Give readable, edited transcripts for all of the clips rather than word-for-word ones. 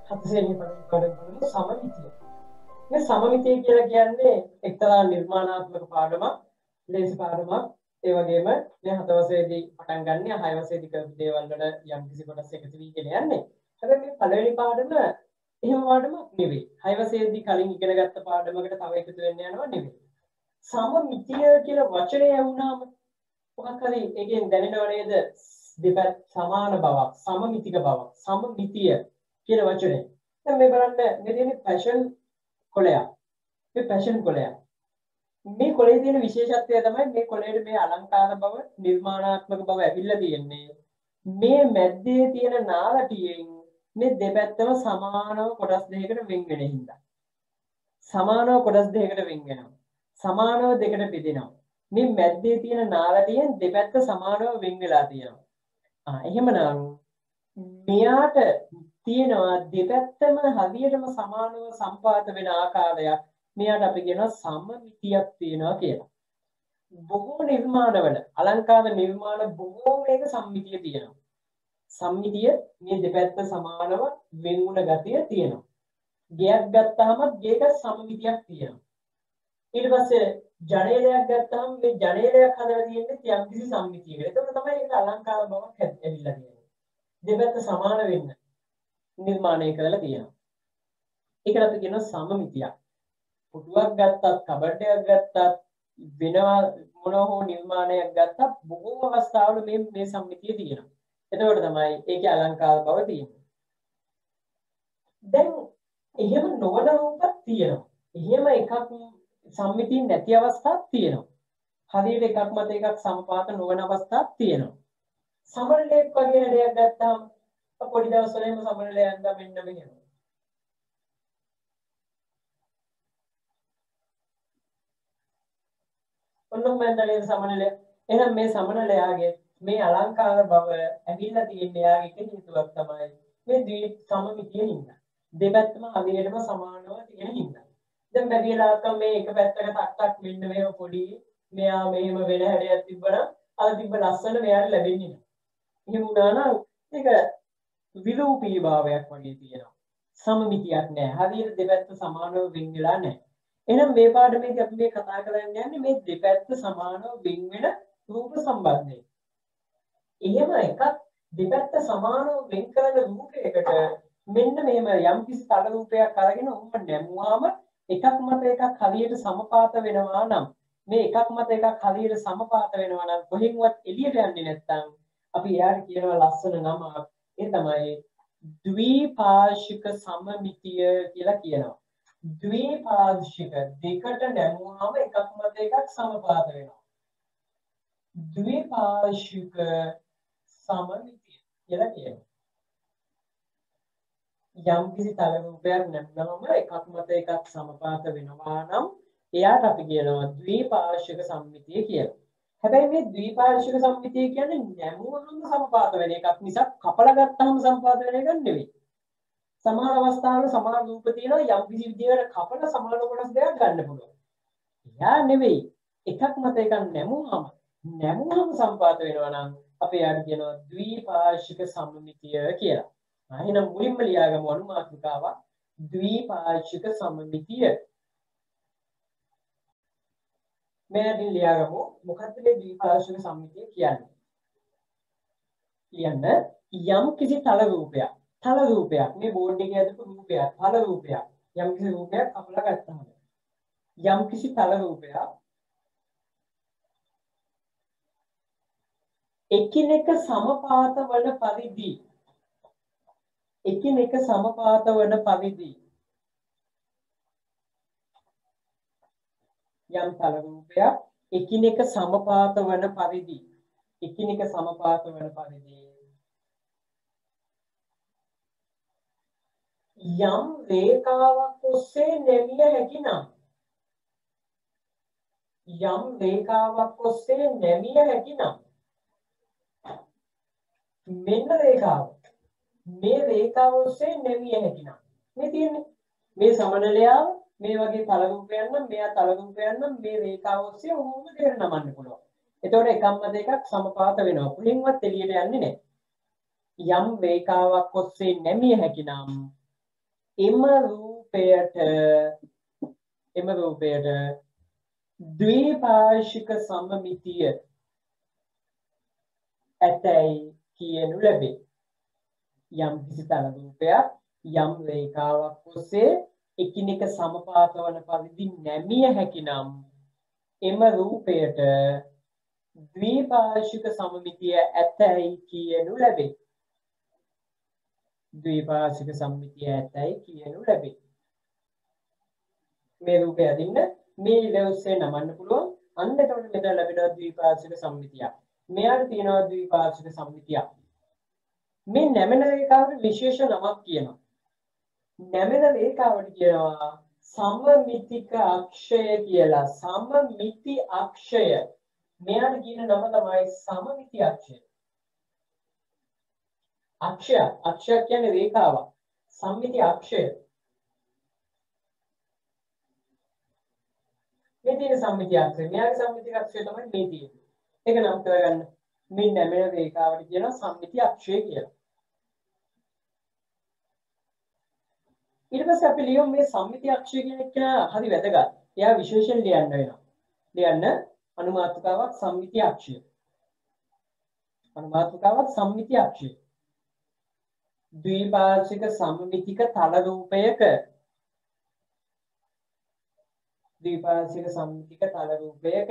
හතසෙනි පරිපාලන සමමිතිය. මේ සමමිතිය කියලා කියන්නේ එක්තරා නිර්මාණාත්මක පාඩමක්, ලේසි පාඩමක්. ඒ වගේම මේ 7 වසරේදී පටන් ගන්න 6 වසරේදී කරපු දේවල් වල යම් කිසි කොටස් එකතු වීගෙන යන්නේ. හැබැයි මේ පළවෙනි පාඩම එහෙම පාඩමක් නෙවෙයි. 6 වසරේදී කලින් ඉගෙන ගත්ත පාඩමකට තව එකතු වෙන්න යනවා නෙවෙයි. සමමිතිය කියලා වචනේ ඇහුණාම මොකක් හරි ඒකෙන් දැනෙනව නේද? දෙපැත්ත සමාන බවක්, සමමිතික බවක්, සමමිතිය කියන වචනේ. දැන් මේ බලන්න මේ තියෙන්නේ පැෂන් කොළයක්. මේ පැෂන් කොළයක්. මේ කොළේ තියෙන විශේෂත්වය තමයි මේ කොළේට මේ අලංකාර බව, නිර්මාණාත්මක බව ඇවිල්ලා තියෙන්නේ. මේ මැද්දේ තියෙන නාලටියෙන් මේ දෙපැත්තම සමානව කොටස් දෙකකට වෙන් වෙන හින්දා. සමානව කොටස් දෙකකට වෙන් වෙනවා. සමානව දෙකට බෙදෙනවා. මේ මැද්දේ තියෙන නාලටියෙන් දෙපැත්ත සමානව වෙන් වෙලා තියෙනවා. එහෙමනම් මෙයාට තියෙනවා දෙපැත්තම හරියටම සමානව සම්පාත වෙන ආකාරයක්. මෙයාට අපි කියනවා සමමිතියක් තියෙනවා කියලා. බොහෝ නිර්මාණවල අලංකාර නිර්මාණ බොහෝමයක සම්මිතිය තියෙනවා. සම්මිතිය මේ දෙපැත්ත සමානව වෙන් වුණ ගතිය තියෙනවා. ගයක් ගත්තාම ගේක සමමිතියක් තියෙනවා. ඊට පස්සේ ජනේලයක් ගත්තාම මේ ජනේලයක් හදලා තියෙන්නේ යම් කිසි සම්මිතියකට. ඒක තමයි ඒක අලංකාර බවක් ඇවිල්ලා තියෙන්නේ. දෙපැත්ත සමාන වෙන්න නිර්මාණය කරලා තියෙනවා. ඒකට අපි කියනවා සමමිතියක්. පුටුවක් ගත්තත්, කබඩයක් ගත්තත්, වෙනවා මොන හෝ නිර්මාණයක් ගත්තත් බොහෝ අවස්ථාවල මේ සම්මිතිය තියෙනවා. එතකොට තමයි ඒකේ අලංකාර බව තියෙන්නේ. දැන් එහෙම නොවන රූපක් තියෙනවා. එහෙම එකක් සම්මිතිය නැති අවස්ථාවක් තියෙනවා. හරියට එකක් මත එකක් සමපාත නොවන අවස්ථාවක් තියෙනවා. සමනලයක් වගේ හැඩයක් ගත්තාම පොඩි දවස්වලම සමනලයක් ගන්න මෙන්න මෙහෙම. ඔන්න මන්දලේ සමනලය. එහෙනම් මේ සමනලයාගේ මේ අලංකාර බව ඇවිල්ලා තියෙන්නේ යාගේ හේතුවක් තමයි මේ ද්වීප සමමිතිය හින්දා. දෙපැත්තම හරියටම සමානව තියෙන හින්දා. දැන් බැරිලාක මේ එක පැත්තක ටක් මෙන්න මේව පොඩි මෙයා මෙහෙම වෙන හැඩයක් තිබ්බනම් අර තිබ්බ ලස්සන මෙයාට ලැබෙන්නේ නැහැ. එහෙම වුණා නම් ඒක විරූපී භාවයක් වගේ තියෙනවා. සමමිතියක් නැහැ. හරියට දෙපැත්ත සමානව වෙන් වෙලා නැහැ. එහෙනම් මේ පාඩමේදී අපි මේ කතා කරන්න යන්නේ මේ දෙපැත්ත සමානව වෙන් වෙන රූප සම්බන්ධය. එහෙම එකක් දෙපැත්ත සමානව වෙන් කරන රූපයකට මෙන්න මෙහෙම යම් කිසි තල රූපයක් අරගෙන උඹ නැමුවාම එකක් මත එකක් හරියට සමපාත වෙනවා නම් මේ එකක් මත එකක් හරියට සමපාත වෙනවා නම් කොහෙන්වත් එළියට යන්නේ නැත්නම් අපි එයාට කියනවා ලස්සන නමක්. ඒ තමයි ද්විපාර්ශ්වික සමමිතිය කියලා කියනවා. ද්විපාර්ශ්වික දෙකට නැමුවාම එකක් මත එකක් සමපාත වෙනවා. ද්විපාර්ශ්වික සමමිතිය කියලා කියනවා. යම් කිසි තල රූපයක් නැත්නම්ම එකක් මත එකක් සමපාත වෙනවා නම් එයාට අපි කියනවා ද්විපාර්ශ්වික සම්මිතිය කියලා. හැබැයි මේ ද්විපාර්ශ්වික සම්මිතිය කියන්නේ නැමුවම සමපාත වෙන එකක් නිසා කපලා ගත්තාම සමපාත වෙන එකක් නෙවෙයි. සමහර අවස්ථාවල සමහර රූප තියෙනවා යම් කිසි විදිහකට කපලා සමහර කොටස් දෙකක් ගන්න පුළුවන්. එයා නෙවෙයි එකක් මත එකක් නැමුවම සමපාත වෙනවා නම් අපි එයාට කියනවා ද්විපාර්ශ්වික සම්මිතිය කියලා. එහෙනම් මුලින්ම ලියාගමු අනුමාත්‍රිකාවක් ද්විපාර්ශ්වික සමමිතිය. මෙයාදී ලියාගමු මොකක්ද මේ ද්විපාර්ශ්වික සමමිතිය කියන්නේ? කියන්න යම් කිසි තල රූපයක් මේ බෝඩ් එකේ ඇදපු රූපයක් තල රූපයක් යම් කිසි රූපයක් අපලා ගත්තාම යම් කිසි තල රූපයක් එකිනෙක සමපාත වන පරිදි එකිනෙක සමපාත වන පරිදි යම් තල රූපයක් එකිනෙක සමපාත වන පරිදි යම් රේඛාවක් ඔස්සේ නැමිය හැකි නම් මෙන්න රේඛාව මේ රේඛාව ඔස්සේ නැමිය හැකි නම් මේ තියෙන්නේ මේ සමනලයාව මේ වගේ තල රූපයක් නම් මෙයා තල රූපයක් නම් මේ රේඛාව ඔස්සේ ඔහොම දෙකට නමන්න පුළුවන්. එතකොට එකම දෙකක් සමපාත වෙනවා. කුලින්වත් එළියට යන්නේ නැහැ. යම් රේඛාවක් ඔස්සේ නැමිය හැකි නම් එම රූපයට ද්විපාර්ශ්වික සමමිතිය ඇතැයි කියනු ලැබේ. යම් කිසි තල රූපයක් යම් රේඛාවක් ඔස්සේ එකිනෙක සමපාත වන පරිදි නැමිය හැකි නම් එම රූපයට ද්විපාර්ශ්වික සමමිතිය ඇතැයි කියනු ලැබේ. ද්විපාර්ශ්වික සමමිතිය ඇතැයි කියනු ලැබේ. මේ රූපය අදින්න මේ ඉල ඔස්සේ නමන්න පුළුවන්. අන්න එතකොට මෙතන ලැබෙනවා ද්විපාර්ශ්වික සමමිතිය. මෙයාට තියෙනවා ද්විපාර්ශ්වික සමමිතිය. මේ නැමෙන රේඛාවට විශේෂ නමක් කියනවා. නැමෙන රේඛාවට කියනවා සමමිතික අක්ෂය කියලා. සමමිති අක්ෂය. මෙයාට කියන නම තමයි සමමිති අක්ෂය. අක්ෂය කියන්නේ රේඛාවක්. සමමිති අක්ෂය. මේ තියෙන සමමිති අක්ෂය. මෙයාගේ සමමිති අක්ෂය තමයි මේ තියෙන්නේ. ඒක නම් කරගන්න. මේ නැමෙන රේඛාවට කියනවා සමමිති අක්ෂය කියලා. ඊට පස්සේ අපි ලියමු මේ සම්මිති අක්ෂය කියන එක හරි වැදගත්. එයා විශේෂයෙන් ලියන්න වෙනවා. ලියන්න අනුමාත්‍රකාවක් සම්මිති අක්ෂය. අනුමාත්‍රකාවක් සම්මිති අක්ෂය. ද්විපාර්ශ්වික සමමිතික තල රූපයක ද්විපාර්ශ්වික සමමිතික තල රූපයක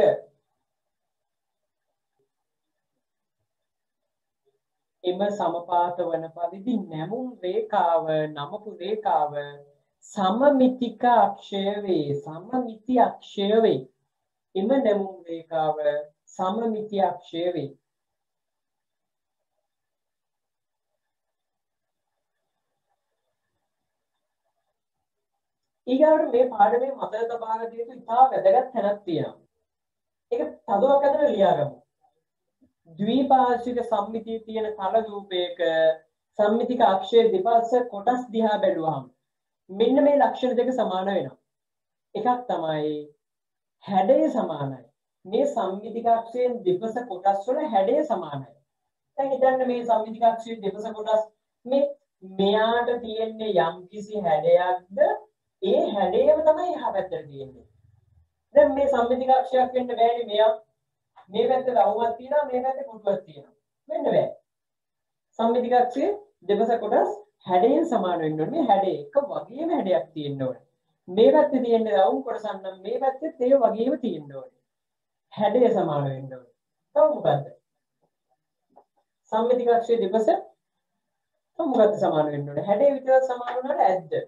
එම සමපාත වන පරිදි නැමුම් රේඛාව නමපු රේඛාව සමමිතික අක්ෂය වේ. සමමිති අක්ෂය වේ. එම නැමුම් රේඛාව සමමිති අක්ෂය වේ. ඊගාට මේ පාඩමේ මතක තබා ගන්න යුතු ඉතා වැදගත් තැනක් තියෙනවා. ඒක තදුවක් අතර ලියාගමු. ද්විපාර්ශ්වික සම්මිතිය තියෙන තල රූපයක සම්මිතික අක්ෂයේ දෙපස කොටස් දිහා බැලුවහම මෙන්න මේ ලක්ෂණ දෙක සමාන වෙනවා. එකක් තමයි හැඩය සමානයි. මේ සම්මිතික අක්ෂයෙන් දෙපස කොටස් වල හැඩය සමානයි. දැන් හිතන්න මේ සම්මිතික අක්ෂයේ දෙපස කොටස් මෙයාට තියෙන්නේ යම්කිසි හැඩයක්ද ඒ හැඩයම තමයි එහා පැත්තට තියෙන්නේ. දැන් මේ සම්මිතික අක්ෂයක් වෙන්න බෑනේ මෙයා. මේ පැත්තේ රවුමක් තියෙනවා මේ පැත්තේ කුටුවක් තියෙනවා. වෙන්න බෑ. සම්මිතික අක්ෂයේ දෙපස කොටස් හැඩයෙන් සමාන වෙන්න ඕනේ. මේ හැඩේ එක වගේම හැඩයක් තියෙන්න ඕනේ. මේ පැත්තේ තියෙන රවුම් කොටසක් නම් මේ පැත්තේ ඒ වගේම තියෙන්න ඕනේ. හැඩය සමාන වෙන්න ඕනේ. තව මොකද්ද? සම්මිතික අක්ෂයේ දෙපස තව මොකද්ද සමාන වෙන්න ඕනේ? හැඩය විතරක් සමාන වුණාට ඇද්ද?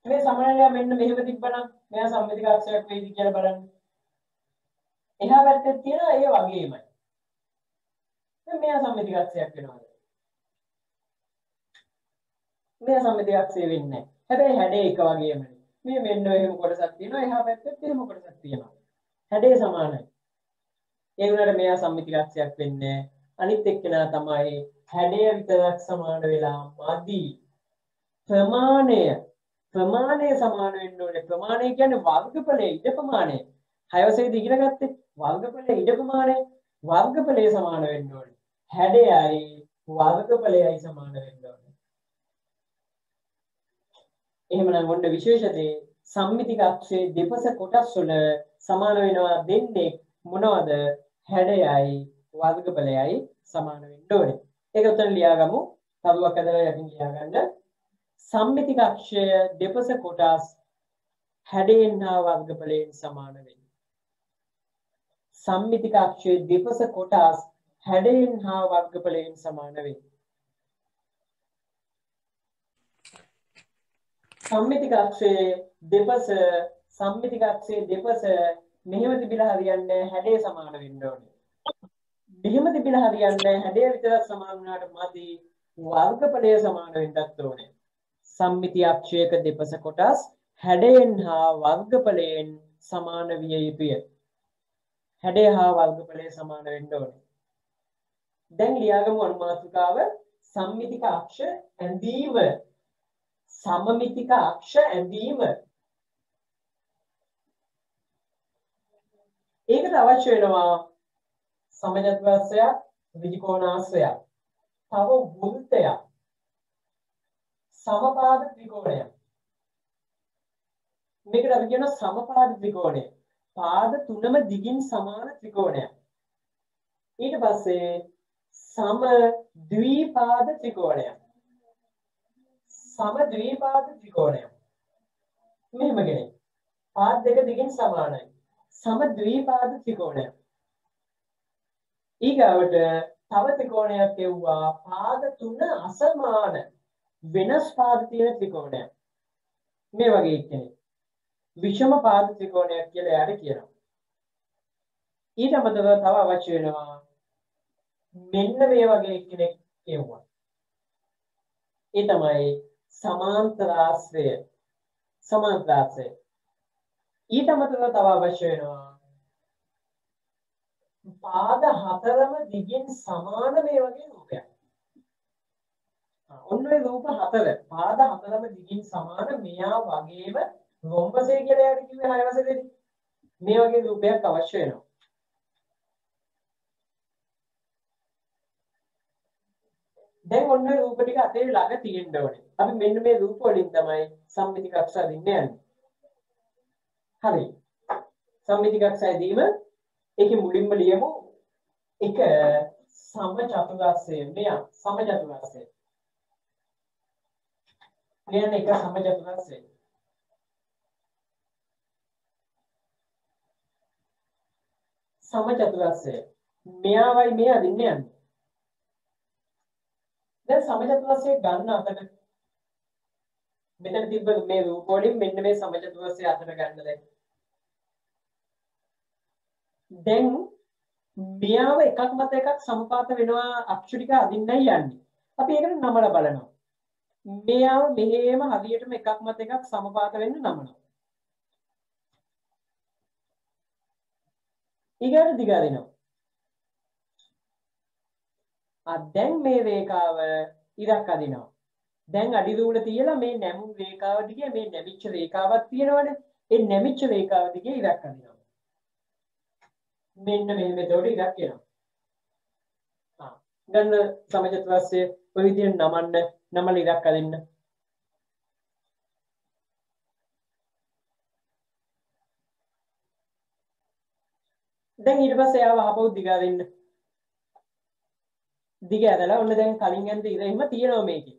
මේ සමනලයා මෙන්න මෙහෙම තිබ්බනම් මෙයා සම්මිතික අක්ෂයක් වේද කියලා බලන්න. එහා පැත්තේ තියෙන ඒ වගේමයි. දැන් මෙයා සම්මිතික අක්ෂයක් වෙනවාද? මෙයා සම්මිතික අක්ෂය වෙන්නේ නැහැ. හැබැයි හැඩේ එක වගේමයි. මේ මෙන්න එහෙම කොටසක් තියෙනවා එහා පැත්තෙත් එහෙම කොටසක් තියෙනවා. හැඩේ සමානයි. ඒ වුණාට මෙයා සම්මිතික අක්ෂයක් වෙන්නේ නැහැ. අනිත් එක්කෙනා තමයි හැඩය විතරක් සමාන වෙලා මදි. ප්‍රමාණය සමාන වෙන්න ඕනේ. ප්‍රමාණය කියන්නේ වර්ගඵලයේ ඉඩ ප්‍රමාණය. 6 වසරේදී ඉගෙන ගත්තේ වර්ගඵලයේ ඉඩ ප්‍රමාණය. වර්ගඵලයේ සමාන වෙන්න ඕනේ. හැඩයයි වර්ගඵලයයි සමාන වෙන්න ඕනේ. එහෙමනම් ඔන්න විශේෂතේ සම්මිතික අක්ෂයේ දෙපස කොටස් වල සමාන වෙනවා දෙන්නේ මොනවද? හැඩයයි වර්ගඵලයයි සමාන වෙන්න ඕනේ. ඒක උතන ලියාගමු. තරුවක් ඇදලා යටින් ලියාගන්න. සම්මිතික අක්ෂය දෙපස කොටස් හැඩයෙන් හා වර්ගඵලයෙන් සමාන වෙයි. සම්මිතික අක්ෂයේ දෙපස කොටස් හැඩයෙන් හා වර්ගඵලයෙන් සමාන වෙයි. සම්මිතික අක්ෂයේ දෙපස මෙහෙම තිබිලා හරියන්නේ හැඩය සමාන වෙන්න ඕනේ. මෙහෙම තිබිලා හරියන්නේ හැඩය විතරක් සමාන වුණාට මදි වර්ගඵලය සමාන වෙන්නත් ඕනේ. සම්මිති අක්ෂයක දෙපස කොටස් හැඩයෙන් හා වර්ගඵලයෙන් සමාන විය යුතුය. හැඩය හා වර්ගඵලය සමාන වෙන්න ඕනේ. දැන් ලියාගමු අනුමාත්‍රිකාව සම්මිතික අක්ෂ ඇඳීම. සමමිතික අක්ෂ ඇඳීම. ඒකට අවශ්‍ය වෙනවා සමජත්වාශ්‍රයක්, ඍජුකෝණාශ්‍රයක්, තව වෘත්තයක්. සමපාද ත්‍රිකෝණයක්. මේකට අපි කියන සමපාද ත්‍රිකෝණය. පාද තුනම දිගින් සමාන ත්‍රිකෝණයක්. ඊට පස්සේ සම ද්විපාද ත්‍රිකෝණයක්. සම ද්විපාද ත්‍රිකෝණයක්. මෙහෙම කෙනෙක්. පාද දෙක දිගින් සමානයි. සම ද්විපාද ත්‍රිකෝණයක්. ඊගාවට තව ත්‍රිකෝණයක් කියුවා පාද තුන අසමාන වෙනස් පාද තියෙන ත්‍රිකෝණයක්. මේ වගේ කෙනෙක්. විෂම පාද ත්‍රිකෝණයක් කියලා එයාට කියනවා. ඊට අමතරව තව අවශ්‍ය වෙනවා මෙන්න මේ වගේ කෙනෙක් කියුවා. ඒ තමයි සමාන්තරාශ්‍රය. සමාන්තරාශ්‍රය. ඊට අමතරව තව අවශ්‍ය වෙනවා පාද හතරම දිගින් සමාන මේ වගේ රූපයක්. ඔන්න ඔය රූප හතර පාද හතරම දිගින් සමාන මෙයා වගේම රොම්බසේ කියලා යාට කිව්වේ 6 වසරේදී. මේ වගේ රූපයක් අවශ්‍ය වෙනවා. දැන් ඔන්න ඔය රූප ටික අතේ ළඟ තියෙන්න ඕනේ. අපි මෙන්න මේ රූප වලින් තමයි සම්මිති කක්ෂා දින්න යන්නේ. හරි. සම්මිති කක්ෂාවේදීම ඒකේ මුලින්ම ලියමු එක සමචතුරස්‍රය. මෙයා සමචතුරස්‍රය. මෙන්න එක සමචතුරස්‍රය. සමචතුරස්‍රය. මෙයාවයි මෙයා දින්න යන්නේ. දැන් සමචතුරස්‍රය ගන්න අතට මෙතන තිබ්බ මේ රූප වලින් මෙන්න මේ සමචතුරස්‍රය අතට ගන්න දැන් මෙයාව එකක් මත එකක් සමපාත වෙනවා අක්ෂර ටික අදින්නයි යන්නේ. අපි ඒකට නමලා බලනවා. මෙයාව මෙහෙම හරියටම එකක් මත එකක් සමපාත වෙන්න නමනවා. ඊගාට දිග අදිනවා. දැන් මේ රේඛාව ඉරක් අදිනවා. දැන් අඩි දුර තියලා මේ නැමුම් රේඛාව දිගේ මේ නැමිච්ච රේඛාවක් තියෙනවනේ. ඒ නැමිච්ච රේඛාව දිගේ ඉරක් අදිනවා. මෙන්න මෙහෙම එතකොට ඉරක් එනවා. ගන්න සමචතුරස්‍රය ඔය විදිහට නමන්න නමල ඉරක් අදින්න. දැන් ඊට පස්සේ ආව ආපහු දිග අදින්න. දිග ඇදලා ඔන්න දැන් කලින් යන ඉර එහෙම තියෙනවා මේකේ.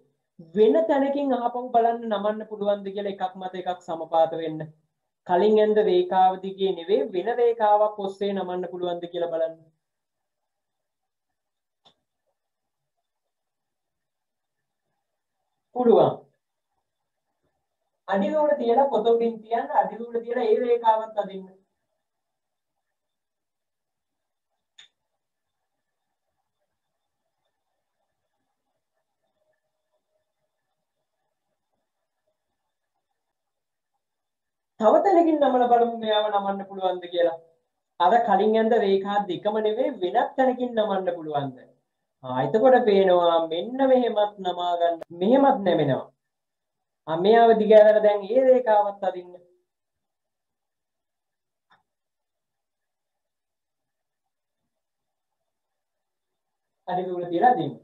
වෙන තැනකින් ආපහු බලන්න නමන්න පුළුවන්ද කියලා එකක් මත එකක් සමපාත වෙන්න. කලින් යන රේඛාව දිගේ නෙවෙයි වෙන රේඛාවක් ඔස්සේ නමන්න පුළුවන්ද කියලා බලන්න. පුළුවන්. අඩි දුර තියලා පොත උඩින් තියන්න අඩි දුර තියලා ඒ රේඛාවත් අදින්න. තව තැනකින් නමලා බලමු මෙයාව නමන්න පුළුවන්ද කියලා. අර කලින් යන රේඛා දෙකම නෙවෙයි වෙනත් තැනකින් නමන්න පුළුවන්ද? එතකොට පේනවා මෙන්න මෙහෙමත් නමා ගන්න. මෙහෙමත් නැමෙනවා. මෙයාව දිග ඇරලා දැන් ඒ රේඛාවත් අදින්න. අඩි දුර තියලා අදින්න.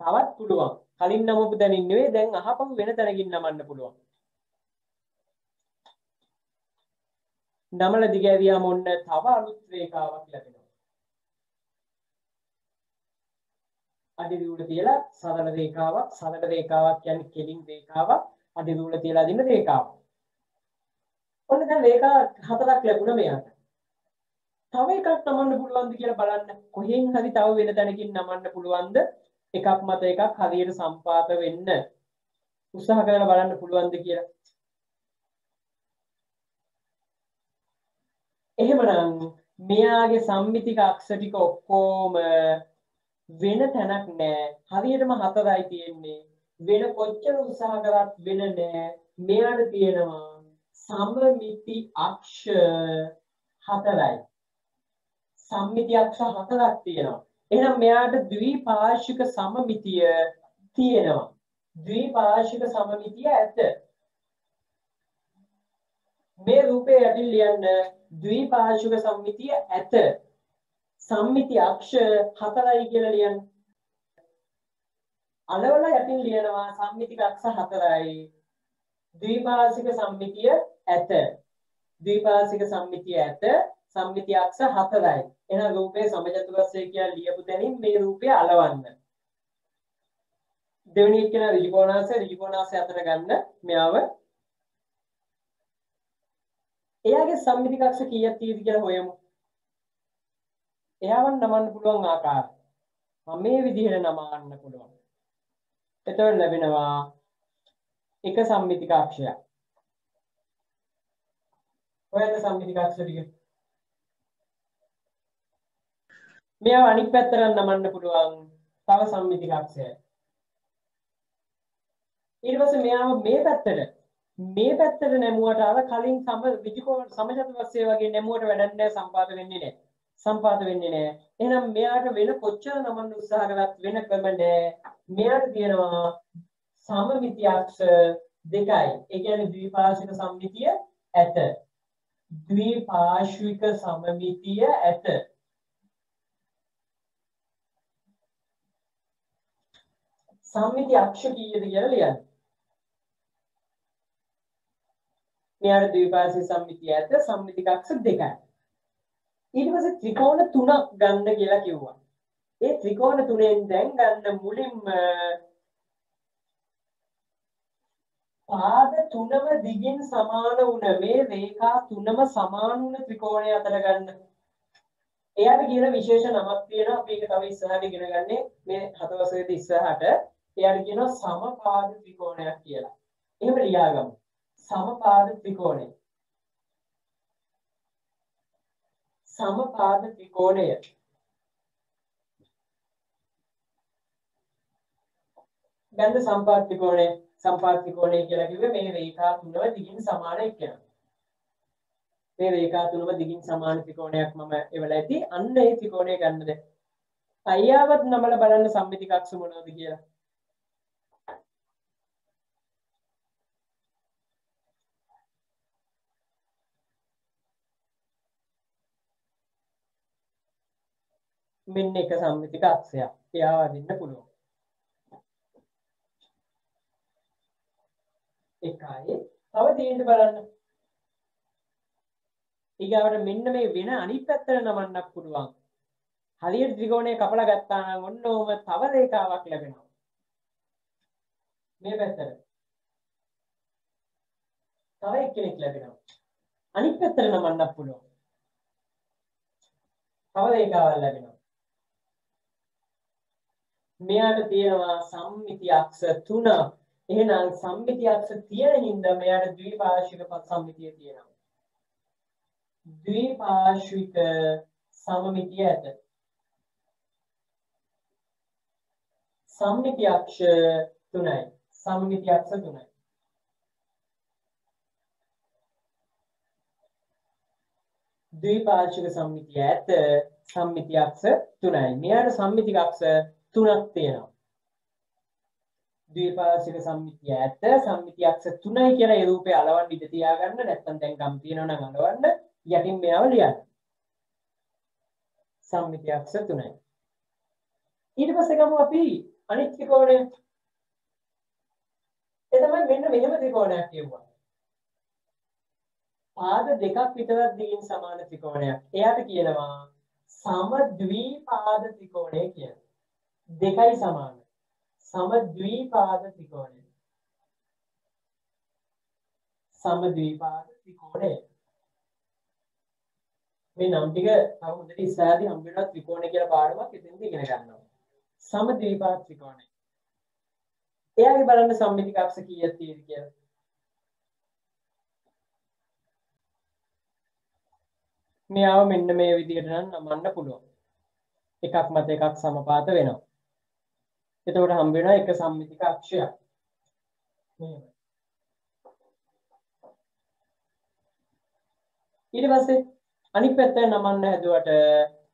තවත් පුළුවන්. කලින් නමපු දැනින් නෙවෙයි දැන් අහපහු වෙන තැනකින් නමන්න පුළුවන්. නමල දිග ඇරියාම ඔන්න තව අලුත් රේඛාවක් ලැබෙනවා. අඩි දුර තියලා සරල රේඛාවක් කියන්නේ කෙලින් රේඛාවක් අඩි දුර තියලා අදින්න රේඛාවක්. ඔන්න දැන් රේඛා හතරක් ලැබුණා මෙයාට. තව එකක් නමන්න පුළුවන්ද කියලා බලන්න. කොහෙන් හරි තව වෙන තැනකින් නමන්න පුළුවන්ද? එකක් මත එකක් හරියට සම්පාත වෙන්න උත්සාහ කරලා බලන්න පුළුවන්ද කියලා. එහෙමනම් මෙයාගේ සම්මිතික අක්ෂ ටික ඔක්කොම වෙන තැනක් නෑ. හරියටම හතරයි තියෙන්නේ. වෙන කොච්චර උත්සාහ කරත් වෙන නෑ. මෙයාට තියෙනවා සම්මිති අක්ෂ හතරයි. සම්මිති අක්ෂ හතරක් තියෙනවා. එහෙනම් මෙයාට ද්විපාර්ශ්වික සමමිතිය තියෙනවා. ද්විපාර්ශ්වික සමමිතිය ඇත. මේ රූපේ යටින් ලියන්න ද්විපාර්ශ්වික සමමිතිය ඇත. සම්මිති අක්ෂ හතරයි කියලා ලියන්න. අලවල යටින් ලියනවා සම්මිතික අක්ෂ 4යි. ද්විපාර්ශ්වික සම්මිතිය ඇත. ද්විපාර්ශ්වික සම්මිතිය ඇත. සම්මිතිය අක්ෂ 4යි. එහෙනම් රූපයේ සමචතුරස්‍රය කියලා ලියපු තැනින් මේ රූපය අලවන්න. දෙවෙනි එක කියන ඍජුකෝණාංශය අතර ගන්න මෙයාව. එයාගේ සම්මිතික අක්ෂ කීයක් තියෙද කියලා හොයමු. එයාවන් නමන්න පුළුවන් ආකාරය. මම මේ විදිහට නමන්න පුළුවන්. එතකොට ලැබෙනවා එක සම්මිතික අක්ෂයක්. හොයන්න සම්මිතික අක්ෂ ටික. මෙයාව අනිත් පැත්තට නමන්න පුළුවන් තව සම්මිතික අක්ෂයක්. ඊට පස්සේ මෙයාව මේ පැත්තට නැමුවට අර කලින් සමචතුරස්‍රය වගේ නැමුවට වැඩක් නැහැ සම්පාත වෙන්නේ නැහැ. සම්පාත වෙන්නේ නැහැ. එහෙනම් මෙයාට වෙන කොච්චර නමන්න උත්සාහ කරත් වෙන ක්‍රම නැහැ. මෙයාට තියෙනවා සමමිති අක්ෂ දෙකයි. ඒ කියන්නේ ද්විපාර්ශ්වික සම්මිතිය ඇත. ද්විපාර්ශ්වික සමමිතිය ඇත. සම්මිති අක්ෂ කීයද කියලා ලියන්න. මෙයාට ද්විපාර්ශ්වික සම්මිතිය ඇත. සම්මිතික අක්ෂ දෙකයි. ඊට පස්සේ ත්‍රිකෝණ තුනක් ගන්න කියලා කිව්වා. ඒ ත්‍රිකෝණ තුනෙන් දැන් ගන්න මුලින්ම පාද තුනම දිගින් සමාන වුණ මේ රේඛා තුනම සමාන වුණ ත්‍රිකෝණය අතර ගන්න. එයාට කියන විශේෂ නමක් තියෙනවා. අපි ඒක තව ඉස්සරහට ඉගෙන ගන්නේ මේ 7 වසරේදී ඉස්සරහට. එයාට කියනවා සමපාද ත්‍රිකෝණයක් කියලා. එහෙම ලියාගමු. සමපාද ත්‍රිකෝණය. සමපාද ත්‍රිකෝණය. ගන්න සම්පාද ත්‍රිකෝණය. සම්පාද ත්‍රිකෝණය කියලා කිව්වේ මේ රේඛා තුනම දිගින් සමාන එක්කෙනා. මේ රේඛා තුනම දිගින් සමාන ත්‍රිකෝණයක් මම එවලා ඇති. අන්න ඒ ත්‍රිකෝණය ගන්නද. අයියාවත් නමලා බලන්න සම්මිතික අක්ෂ මොනවද කියලා. මෙන්න එක සම්මිතික අක්ෂයක්. එයාව අදින්න පුළුවන්. එකයි. තව තියෙන්න බලන්න. ඊගාවට මෙන්න මේ වෙන අනිත් පැත්තට නමන්නත් පුළුවන්. හරියට ත්‍රිකෝණය කපලා ගත්තා නම් ඔන්න ඕම තව රේඛාවක් ලැබෙනවා. මේ පැත්තට. තව එක්කෙනෙක් ලැබෙනවා. අනිත් පැත්තට නමන්නත් පුළුවන්. තව රේඛාවක් ලැබෙනවා. මෙයාට තියෙනවා සම්මිති අක්ෂ 3. එහෙනම් සම්මිති අක්ෂ තියෙන හින්දා මෙයාට ද්විපාර්ශ්වික සම්මිතිය තියෙනවා. ද්විපාර්ශ්වික සමමිතිය ඇත. සම්මිති අක්ෂ 3යි. සම්මිති අක්ෂ 3යි. ද්විපාර්ශ්වික සම්මිතිය ඇත. සම්මිති අක්ෂ 3යි. මෙයාට සම්මිතික අක්ෂ 3ක් තියෙනවා. ද්විපාර්ශ්වික සම්මිතිය ඇත. සම්මිති අක්ෂ 3යි කියලා ඒ රූපේ අලවන්න ඉඳ තියාගන්න. නැත්නම් දැන් ගම් තියෙනවා නම් අලවන්න. යටින් මෙයාව ලියන්න. සම්මිති අක්ෂ 3යි. ඊට පස්සේ ගමු අපි අනිත් ත්‍රිකෝණය. ඒ තමයි මෙන්න මෙහෙම ත්‍රිකෝණයක් කියුවා. පාද දෙකක් විතරක් දිගින් සමාන ත්‍රිකෝණයක්. එයාට කියනවා සමද්විපාද ත්‍රිකෝණය කියලා. දෙකයි සමාන. සමද්විපාද ත්‍රිකෝණය. සමද්විපාද ත්‍රිකෝණය. මේ නම් ටික තව හොඳට ඉස්සරහදී හම්බ වෙනවා ත්‍රිකෝණය කියලා පාඩමක් ඉතින් ඉගෙන ගන්නවා. සමද්විපාද ත්‍රිකෝණය. එයාගේ බලන්න සම්මිතික අක්ෂ කීයක් තියෙද කියලා. මෙයාව මෙන්න මේ විදිහට නම් නමන්න පුළුවන්. එකක් මත එකක් සමපාත වෙනවා. එතකොට හම්බ වෙනවා එක සම්මිතික අක්ෂයක්. මෙහෙම. ඊට පස්සේ අනිත් පැත්තට නමන්න හැදුවට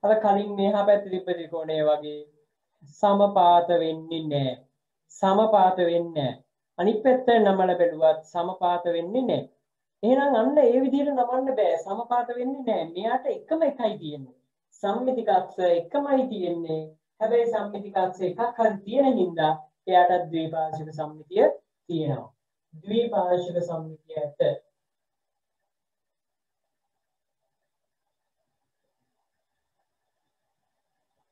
අර කලින් මෙහා පැත්තේ තිබ්බ ත්‍රිකෝණය වගේ සමපාත වෙන්නේ නැහැ. සමපාත වෙන්නේ නැහැ. අනිත් පැත්තට නමලා බැලුවත් සමපාත වෙන්නේ නැහැ. එහෙනම් අන්න ඒ විදිහට නමන්න බෑ. සමපාත වෙන්නේ නැහැ. මෙයාට එකම එකයි තියෙන්නේ. සම්මිතික අක්ෂ එකමයි තියෙන්නේ. හැබැයි සම්මිතික අක්ෂ එකක් හරි තියෙන හින්දා එයාට ද්විපාර්ශ්වික සම්මිතිය තියෙනවා. ද්විපාර්ශ්වික සම්මිතිය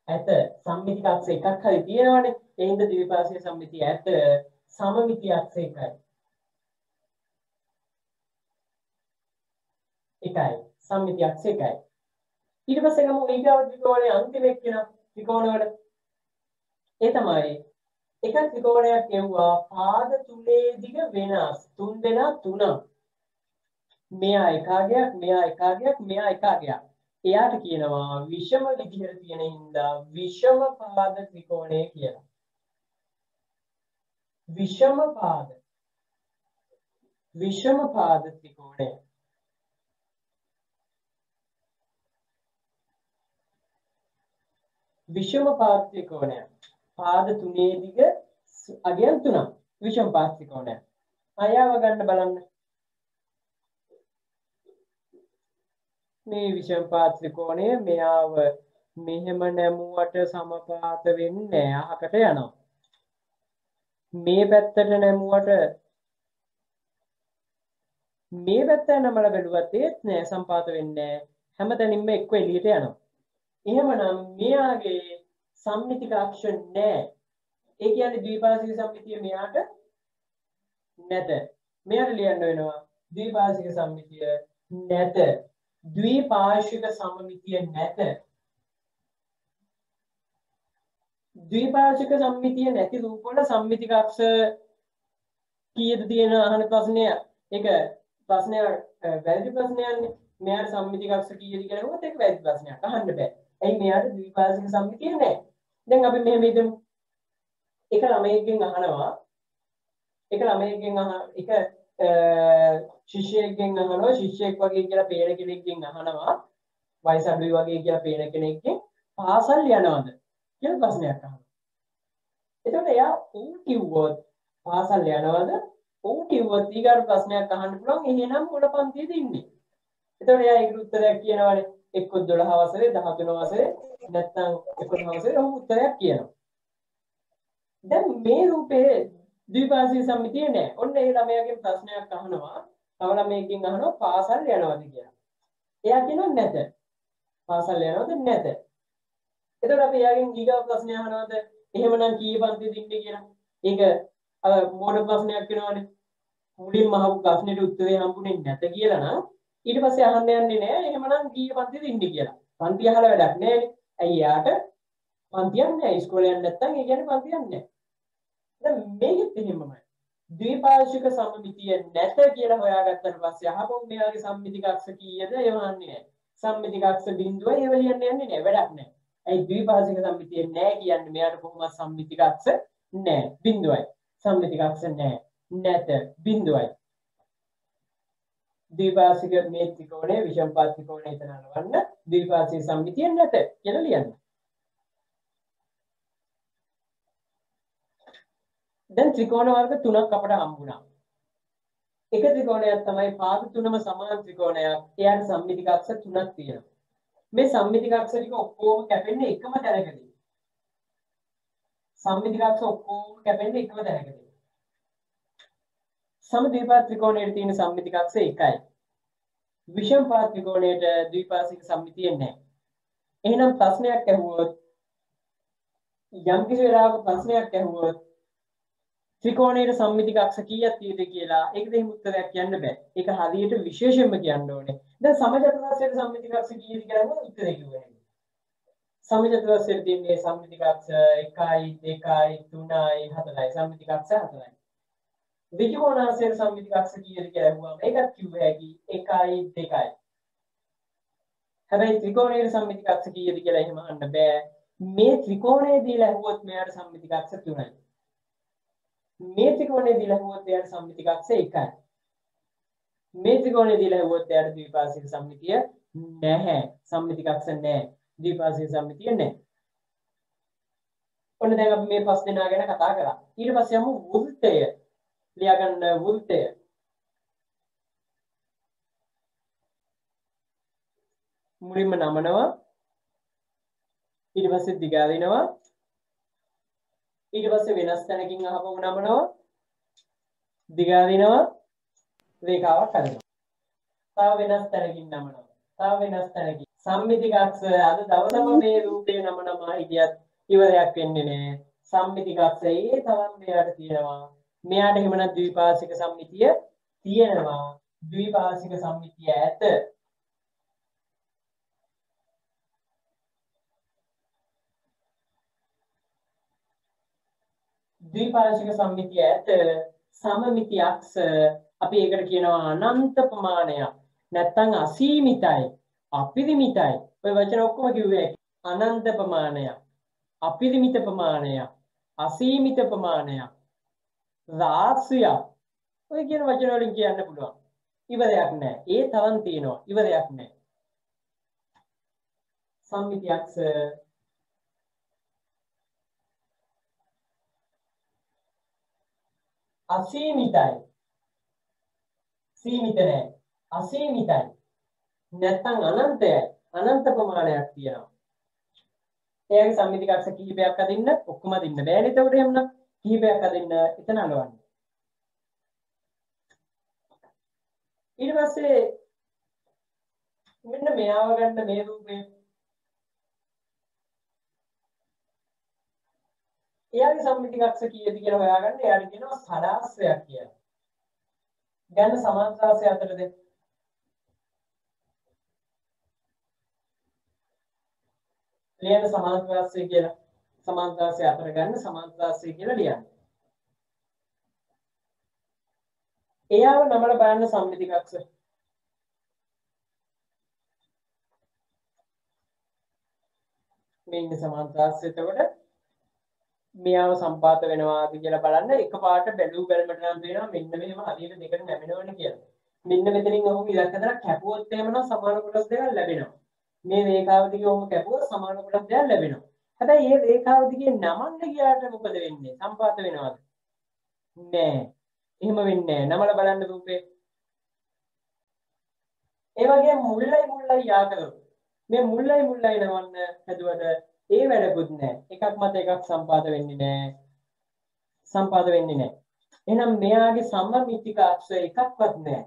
ඇත සම්මිතික අක්ෂ එකක් හරි තියෙනවනේ. ඒ හින්දා ද්විපාර්ශ්වික සම්මිතිය ඇත සමමිති අක්ෂ එකයි. සම්මිති අක්ෂ එකයි. ඊට පස්සේ ගමු ඊගාව ත්‍රිකෝණයේ අන්තිම එක්කෙන ත්‍රිකෝණ වල. ඒ තමයි එක ත්‍රිකෝණයක් එවුවා පාද තුනේ දිග වෙනස්. තුන් දෙනා තුනක්. මෙයා එකාගයක්, මෙයා එකාගයක්, මෙයා එකාගයක්. එයාට කියනවා විෂම විදිහට තියෙන හින්දා විෂම පාද ත්‍රිකෝණය කියලා. විෂම පාද ත්‍රිකෝණය. විෂම පාද ත්‍රිකෝණය. පාද තුනේ දිග අගයන් තුනක්. විෂම පාද ත්‍රිකෝණය. අයව ගන්න බලන්න. මේ විෂම පාද ත්‍රිකෝණය මෙයාව මෙහෙම නැමුවට සමපාත වෙන්නේ අහකට යනවා. මේ පැත්තට නැමුවට මේ පැත්ත නමල බැලුවත් ඒත් නෑ සම්පාත වෙන්නේ නෑ. හැමතැනින්ම එක්ක එළියට යනවා. එහෙමනම් මෙයාගේ සම්මිතික අක්ෂ නෑ. ඒ කියන්නේ ද්විපාර්ශ්වික සම්මිතිය මෙයාට නැත. මෙයාට ලියන්න වෙනවා ද්විපාර්ශ්වික සම්මිතිය නැත. ද්විපාර්ශ්වික සමමිතිය නැත. ද්විපාර්ශ්වික සම්මිතිය නැති රූප වල සම්මිතික අක්ෂ කීයද තියෙන අහන ප්‍රශ්නය. ඒක ප්‍රශ්නය වැරදි ප්‍රශ්නයක්නේ. මෙයාට සම්මිතික අක්ෂ කීයද කියලා අහුවොත් ඒක වැරදි ප්‍රශ්නයක්. අහන්න බෑ. ඇයි මෙයාට ද්විපාර්ශ්වික සම්මිතිය නැහැ. දැන් අපි මෙහෙම හිතමු. එක ළමයෙක්ගෙන් අහනවා එක ශිෂ්‍යයෙක්ගෙන් අහනවා ශිෂ්‍යයෙක් වගේ කියලා පේන කෙනෙක්ගෙන් අහනවා වයස අඩුයි වගේ කියලා පේන කෙනෙක්ගෙන් පාසල් යනවද කියලා ප්‍රශ්නයක් අහනවා. එතකොට එයා ඌ කිව්වොත් පාසල් යනවද? ඌ කිව්වොත් ඊගාට ප්‍රශ්නයක් අහන්න පුළුවන් එහෙනම් මොන පන්තියේද ඉන්නේ? එතකොට එයා ඒකට උත්තරයක් කියනවානේ එක්ක 12 වසරේ 13 වසරේ නැත්නම් 11 වසරේ ඔහු උත්තරයක් කියනවා. දැන් මේ රූපේ ද්විපාර්ශ්වික සම්මිතිය නැහැ. ඔන්න ඒ ළමයාගෙන් ප්‍රශ්නයක් අහනවා. තව ළමයෙක්ගෙන් අහනවා පාසල් යනවද කියලා. එයා කියනවා නැත. පාසල් යනවද නැත. එතකොට අපි එයාගෙන් ඊගාව ප්‍රශ්නය අහනවාද එහෙමනම් කීයේ පන්තියේද ඉන්නේ කියලා. ඒක අර මෝඩ ප්‍රශ්නයක් වෙනවනේ. මුලින්ම අහපු ප්‍රශ්නෙට උත්තරේ හම්බුනේ නැත කියලා නම් ඊට පස්සේ අහන්න යන්නේ නැහැ එහෙමනම් කීයේ පන්තියේද ඉන්නේ කියලා. පන්තිය අහලා වැඩක් නැහැ. ඇයි යාට පන්තියක් නැහැ. ඉස්කෝලේ යන්න නැත්නම් ඒ කියන්නේ පන්තියක් නැහැ. දැන් මේකෙත් එහෙමමයි. ද්විපාර්ශ්වික සමමිතිය නැත කියලා හොයාගත්තට පස්සේ අහපො මෙයාගේ සම්මිතික අක්ෂ කීයද ඒව අහන්නේ නැහැ. සම්මිතික අක්ෂ බිඳුවයි ඒව ලියන්න යන්නේ නැහැ. වැඩක් නැහැ. ඇයි ද්විපාර්ශ්වික සම්මිතිය නැහැ කියන්නේ මෙයාට කොහොමද සම්මිතික අක්ෂ නැහැ. බිඳුවයි. සම්මිතික අක්ෂ නැහැ. නැත බිඳුවයි. ද්විපාර්ශ්වික මේ ත්‍රිකෝණය විෂම පාද ත්‍රිකෝණය එතන අලවන්න ද්විපාර්ශ්වික සම්මිතිය නැත කියලා ලියන්න. දැන් ත්‍රිකෝණ වර්ග තුනක් අපට හම්බුණා. එක ත්‍රිකෝණයක් තමයි පාද තුනම සමාන ත්‍රිකෝණයක්. එයාට සම්මිතික අක්ෂ තුනක් තියෙනවා. මේ සම්මිතික අක්ෂ ටික ඔක්කොම කැපෙන්නේ එකම තැනකදී. සම්මිතික අක්ෂ ඔක්කොම කැපෙන්නේ එකම තැනකදී. සමද්විපාද ත්‍රිකෝණයේ තියෙන සම්මිතික අක්ෂ එකයි. විෂම පාද ත්‍රිකෝණයට ද්විපාර්ශ්වික සම්මිතිය නැහැ. එහෙනම් ප්‍රශ්නයක් ඇහුවොත් යම් කිසි වෙලාවක ප්‍රශ්නයක් ඇහුවොත් ත්‍රිකෝණයේ සම්මිතික අක්ෂ කීයක් තියෙද කියලා ඒකද එහෙම උත්තරයක් කියන්න බෑ. ඒක හරියට විශේෂයෙන්ම කියන්න ඕනේ. දැන් සමජාතවාසයේ සම්මිතික අක්ෂ කීයද කියලා අහුවොත් උත්තරේ කිව්වේ නැහැ. සමජාතවාසයේ තියෙන සම්මිතික අක්ෂ 1 2 3 4යි. සම්මිතික අක්ෂ 4යි. විජිකෝණාසයේ සම්මිතික අක්ෂ කීයද කියලා අහුවම ඒකත් කිව්වේ හැකි 1 2යි. හැබැයි ත්‍රිකෝණයේ සම්මිතික අක්ෂ කීයද කියලා එහෙම අහන්න බෑ. මේ ත්‍රිකෝණයේ දීලා අහුවොත් මෙයාට සම්මිතික අක්ෂ 3යි. මේ ත්‍රිකෝණයේ දීලා හුවොත් එයාට සම්මිතික අක්ෂ 1යි. මේ ත්‍රිකෝණයේ දීලා හුවොත් එයාට ද්විපාර්ශ්වික සම්මිතිය නැහැ. සම්මිතික අක්ෂ නැහැ. ද්විපාර්ශ්වික සම්මිතිය නැහැ. ඔන්න දැන් අපි මේ පස් දෙනා ගැන කතා කරා. ඊට පස්සේ යමු වෘත්තය. ලියා ගන්න වෘත්තය. මුලින්ම නමනවා. ඊට පස්සේ දිග අරිනවා. ඊට පස්සේ වෙනස් තැනකින් අහපුවම නමනවා දිගාරිනවා රේඛාවක් හදනවා. තව වෙනස් තැනකින් නමනවා. තව වෙනස් තැනකින් සම්මිතික අක්ෂර අද දවසම මේ රූපේ නමනම හිටියත් ඉවරයක් වෙන්නේ නැහැ. සම්මිතික අක්ෂරයේ තවත් මෙයාට තියෙනවා. මෙයාට එහෙමනම් ද්විපාර්ශ්වික සම්මිතිය තියෙනවා. ද්විපාර්ශ්වික සම්මිතිය ඇත. ද්විපාර්ශ්වික සම්මිතිය ඇත. සමමිති අක්ෂ අපි ඒකට කියනවා අනන්ත ප්‍රමාණයක්. නැත්තම් අසීමිතයි, අපරිමිතයි. ඔය වචන ඔක්කොම කිව්වේ අනන්ත ප්‍රමාණයක්, අපරිමිත ප්‍රමාණයක්, අසීමිත ප්‍රමාණයක්, රාශියක්. ඔය කියන වචන වලින් කියන්න පුළුවන්. ඉවරයක් නැහැ. ඒ තරම් තියෙනවා. ඉවරයක් නැහැ. සම්මිති අක්ෂ අසීමිතයි. සීමිත නැහැ. අසීමිතයි. නැත්තම් අනන්තයි. අනන්ත ප්‍රමාණයක් තියෙනවා. එයාගේ සම්මිතික අක්ෂ කිහිපයක් අදින්න ඔක්කොම අදින්න බෑනේ. එතකොට එහෙමනම් කිහිපයක් අදින්න එතන අලවන්න. ඊට පස්සේ මෙන්න මෙයාව ගන්න මේ රූපේ. එයාගේ සම්මිතික අක්ෂ කීයද කියලා හොයාගන්න. එයාට කියනවා සදාස්‍රයක් කියලා. ගන්න සමාන්තරාස්‍රය අතරද ලියන්න සමාන්තරාස්‍රය කියලා. සමාන්තරාස්‍රය අතර ගන්න සමාන්තරාස්‍රය කියලා ලියන්න. එයාව නමල බලන්න සම්මිතික අක්ෂ. මේ ඉන්න සමාන්තරාස්‍රය එතකොට මෙයාව සම්පාත වෙනවාද කියලා බලන්න. එකපාරට බැලු බැලමට නම් තේරෙනවා මෙන්න මෙහෙම හරියට දෙකට නැමෙනවනේ කියලා. මෙන්න මෙතනින් ඔහු ඉලක්ක දාලා කැපුවොත් එහෙමනම් සමාන කොටස් දෙකක් ලැබෙනවා. මේ රේඛාව දිගේ ඔහු කැපුවොත් සමාන කොටස් දෙකක් ලැබෙනවා. හැබැයි මේ රේඛාව දිගේ නමන්න ගියාට මොකද වෙන්නේ? සම්පාත වෙනවද? නෑ. එහෙම වෙන්නේ නෑ. නමල බලන්න රූපේ. ඒ වගේ මුල්ලයි යාකරොත් මේ මුල්ලයි නවන්න හැදුවට ඒ වැඩකුත් නෑ. එකක් මත එකක් සම්පාද වෙන්නේ නෑ. සම්පාද වෙන්නේ නෑ. එහෙනම් මෙයාගේ සම්මිතික අක්ෂ එකක්වත් නෑ.